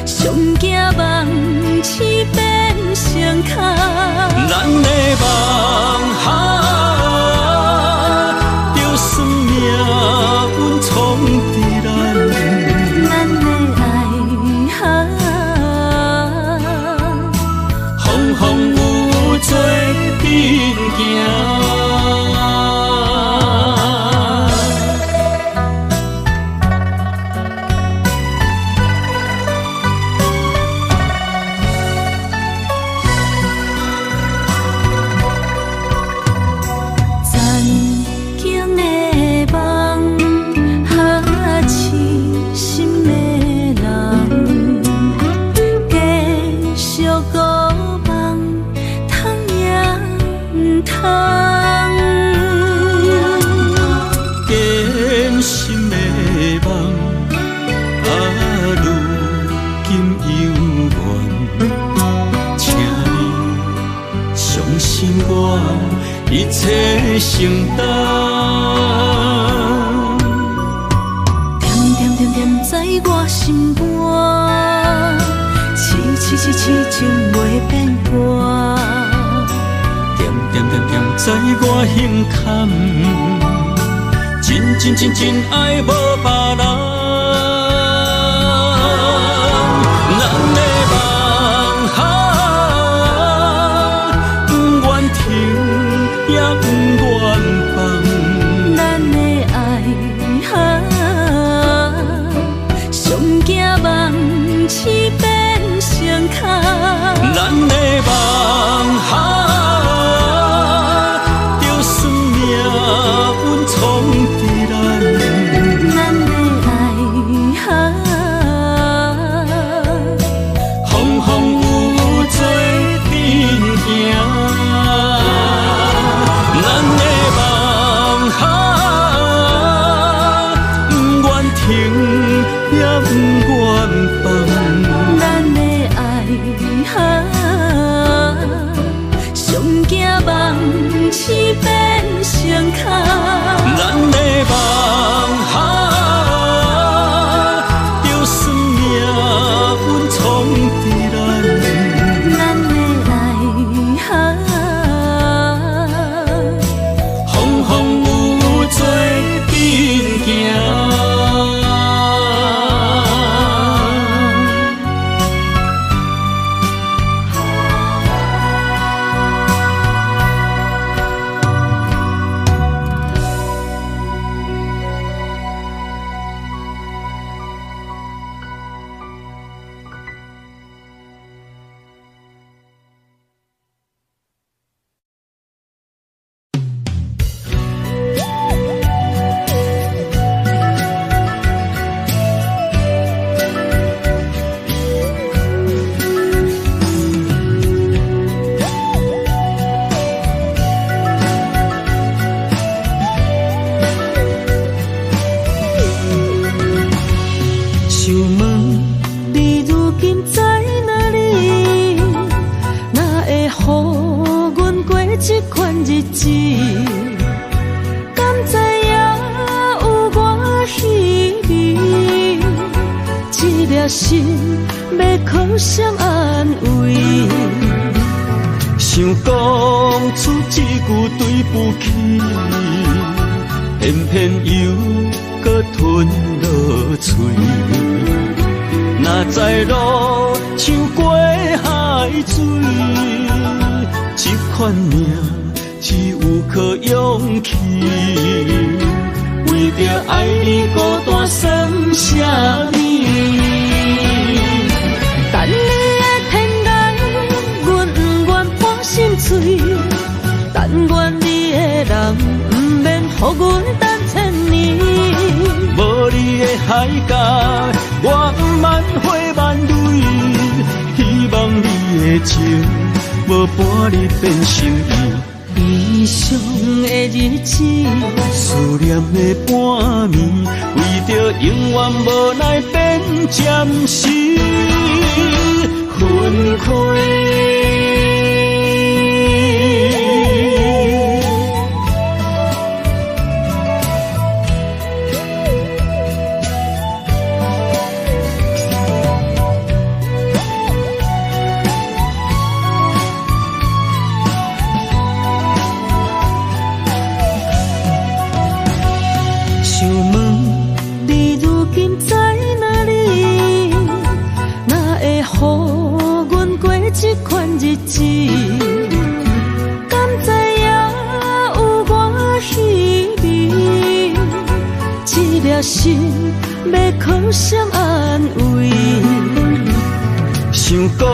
上惊梦痴变成空。咱的梦想。一切承担，点点点在我心肝，痴情袂变卦。点点在我胸坎，真爱无别人。咱的梦想，不愿停也不愿放。咱的爱上惊梦痴变成空。咱的梦想。痴变成空，咱的梦想，就算命运创治咱，咱的爱风风雨做阵行。心要靠谁安慰？想讲出一句对不起，偏偏又搁吞落嘴。若知路像过海水，这款命只有靠勇气。为着爱你孤单算什么？等你的天涯，阮不愿破心碎。但愿你的人不免予阮等千年。无你的海角，我万回万泪，希望你的情无伴你变心意。悲伤的日子，思念的半暝，为着永远无奈变暂时分开。想问你如今在哪里？哪会予阮过这款日子？敢知影有我稀微？一粒心要靠谁安慰？想讲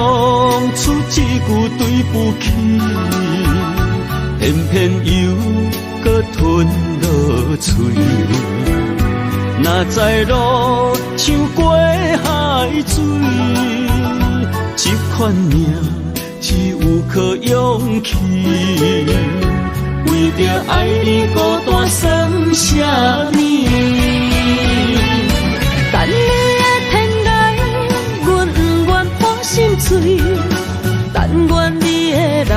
出一句对不起，偏偏又搁吞落嘴。若知路像过海水，这款命只有靠勇气。为着爱你孤单算什么？等你的天涯，阮不愿破心碎。但愿你的人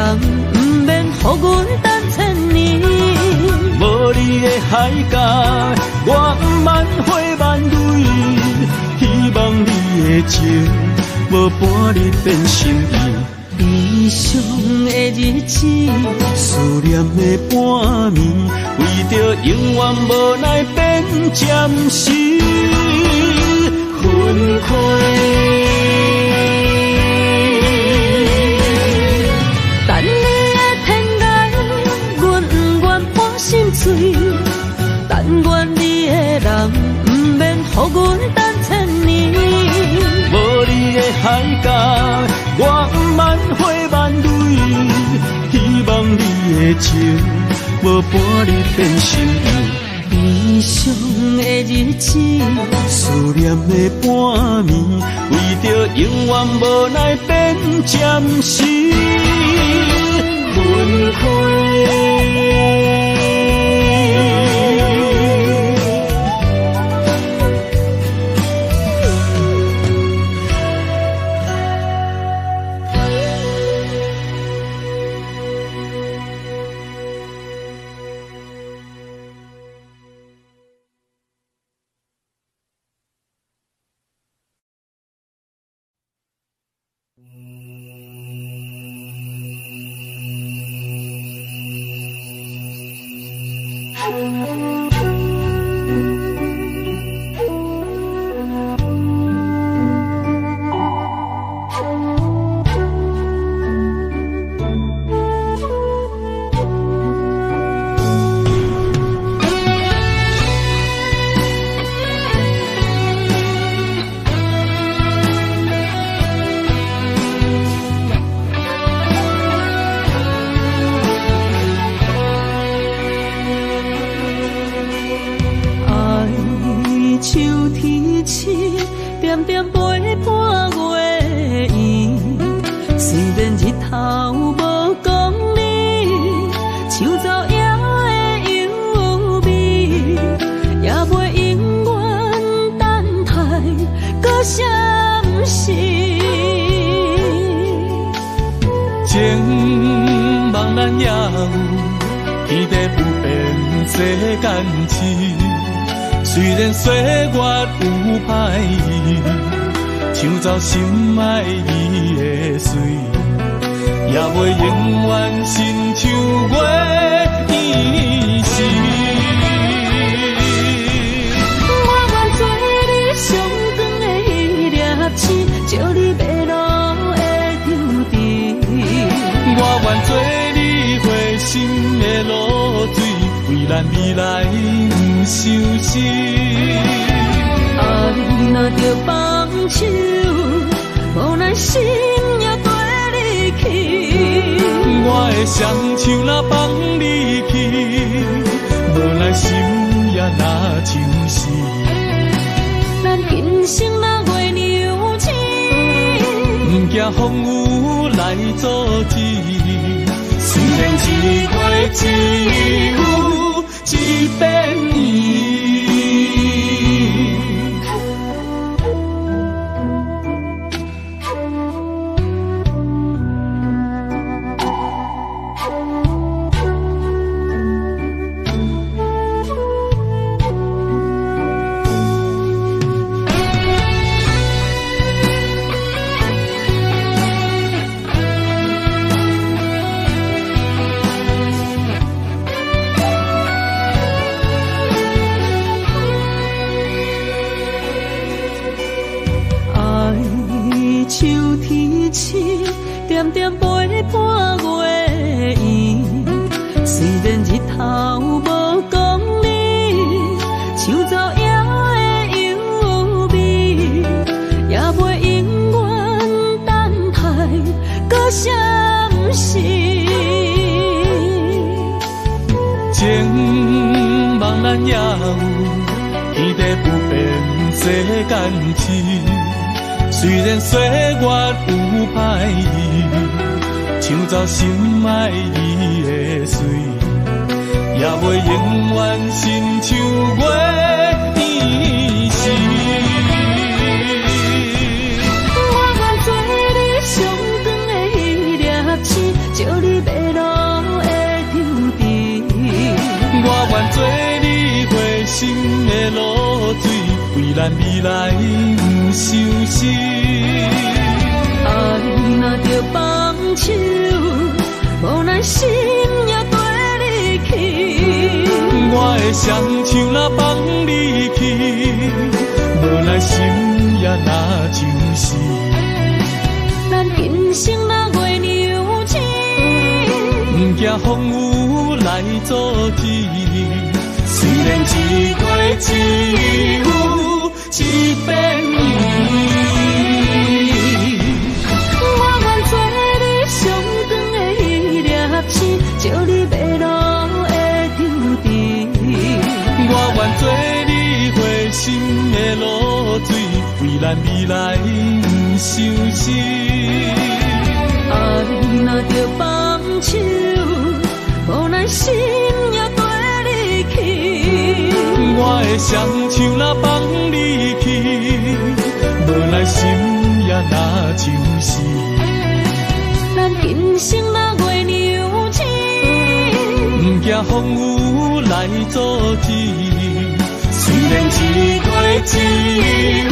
不免予阮等千年。无你的海角，我万回万泪，希望你的情无伴你变心意。悲伤的日子，思念的半暝，为着永远无奈变暂时分开。等你的天涯，阮不愿破心碎。但愿你的人不免予阮等千年。无你的海角，我万回万泪，希望你的情无伴你变心意。悲伤的日子，思念的半暝，为着永远无奈变暂时分开。点点陪伴月圆，虽然日头无讲理，树走野的优美，也袂永远等待搁闪逝。情茫然也有，天地不变世间情。虽然岁月有歹意，抢走心爱伊的水，也袂永远亲像月依时。我愿做你上光的迄粒星，照你迷路的丢滴。我愿做你回心的露水，为咱未来不相思。爱若着放手，无奈心也跟你去。我的双手若放你去，无奈心也若像是。咱今生若惊风雨来阻止。虽然一月只有一遍年。点点陪伴月圆，虽然日头无讲理，像走夜的幽味，也袂永远等待搁相思。情茫然也有天地不变世间情。虽然岁月有歹意，抢走心爱伊的水，也袂永远亲像月圆时。我愿做你上长的迄粒星，照你迷路的丢滴。我愿做你回心的露水，为咱未来不相思。爱若着放手，无奈心也跟你去。我的双手若放你去，无奈心也若就是咱今生若月娘亲，不惊风雨来阻止。虽然一月只有一遍年。照你迷路的丢滴，我愿做你回心的露水，为咱未来不相思。爱若着放手，无奈心也跟你去。我的双手若放你去，无奈心也若就是咱今生若月娘亲。不惊风雨来阻止，虽然一月只有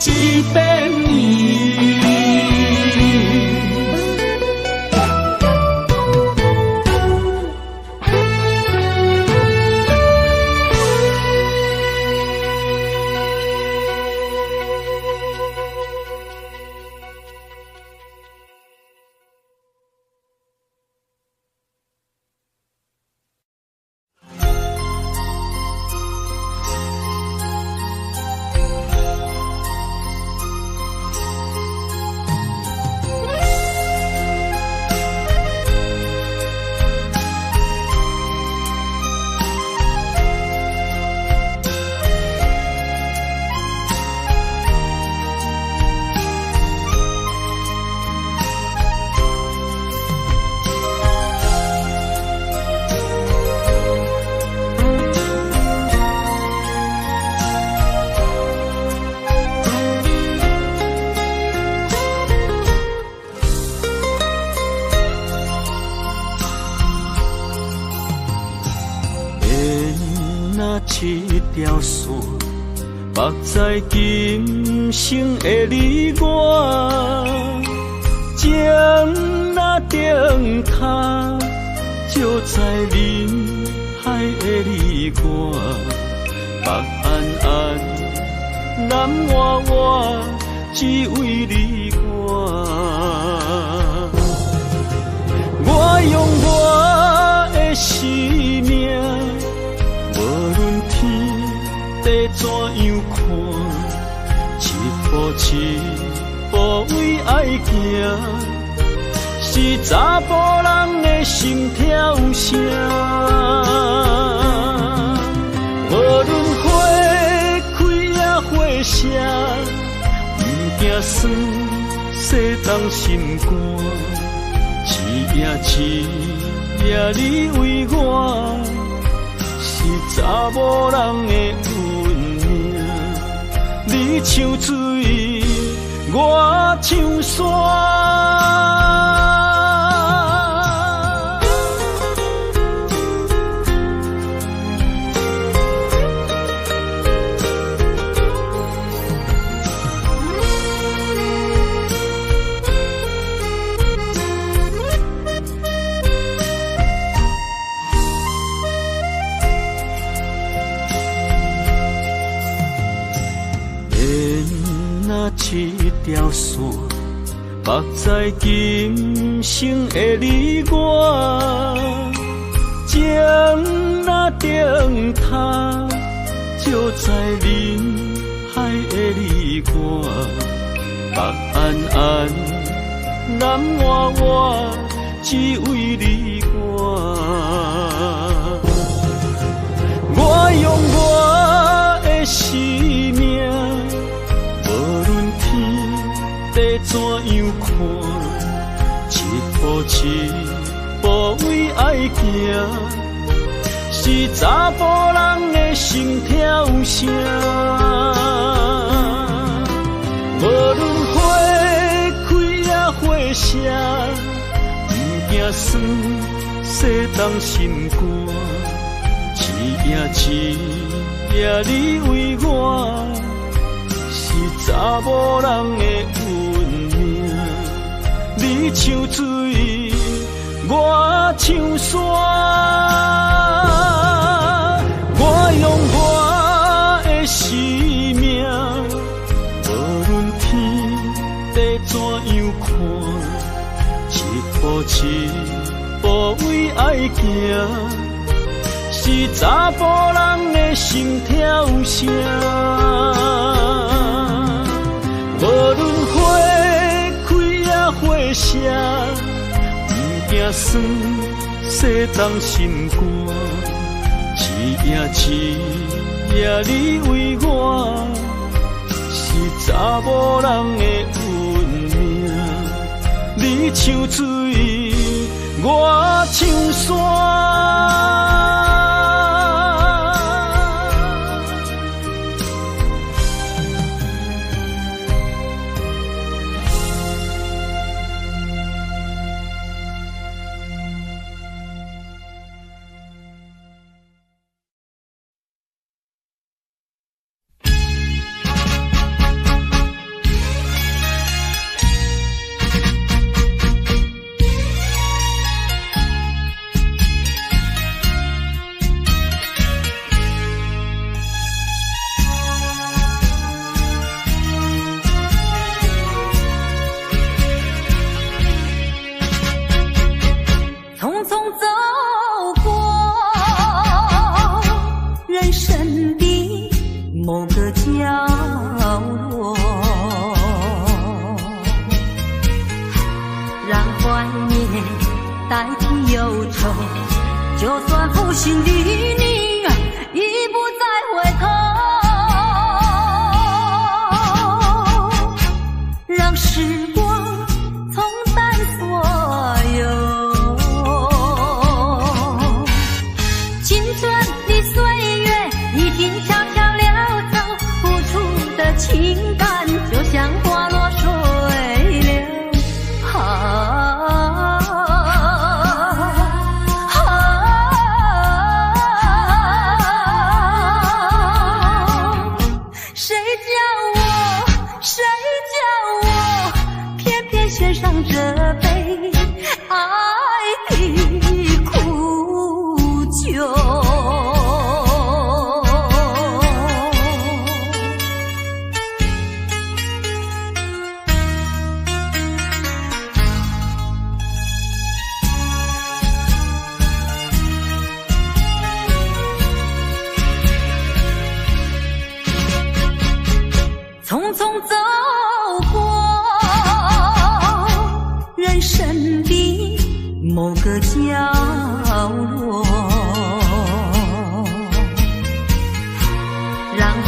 一遍年。一条线，绑在今生的你我，情若灯塔，照在人海的你我，北暗暗，南弯弯，只为你我。我用我的生命。无论天地怎样看，一步一步为爱行，是查甫人的心跳声。无论花开也花谢，不惊酸洗动心肝，一夜一夜你为我，是查某人的运命。你像水，我像山。一条线，绑在今生的你我，情若灯塔，照在人海的你我，北暗暗，南弯弯，只为你我。我用我的生命。地怎样看？一步一步为爱行，是查甫人的心跳声。无论花开也花谢，不惊酸，洗动心肝。一夜一夜你为我。是查某人的运命，你像水，我像山。我用我的生命，无论天地怎样看，一步一步为爱行，是查甫人的心跳声。无论花开也花谢，不惊酸，洗动心肝。一夜一夜你为我，是查某人的运命。你像水，我像山。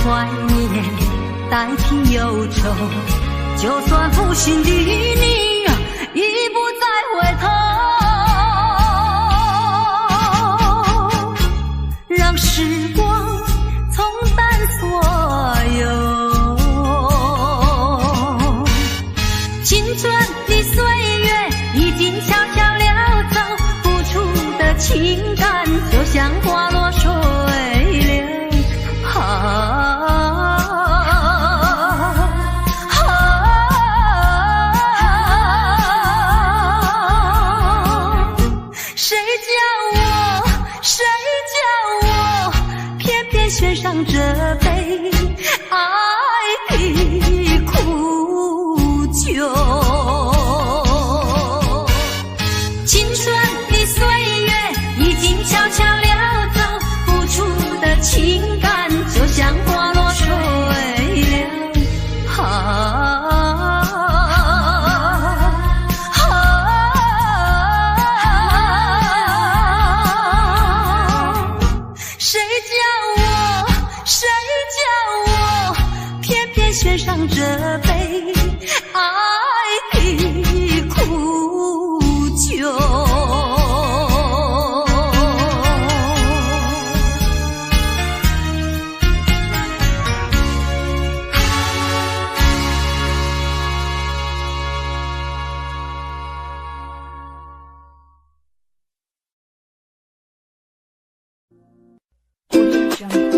怀念代替忧愁，就就算负心的你已不再回头，让时光冲淡所有。青春的岁月已经悄悄溜走，付出的情感就像花落水流。献上这杯爱的苦酒，青春的岁月已经悄悄溜走，付出的情感就像花落水流。献上这杯爱的苦酒。Audio Jungle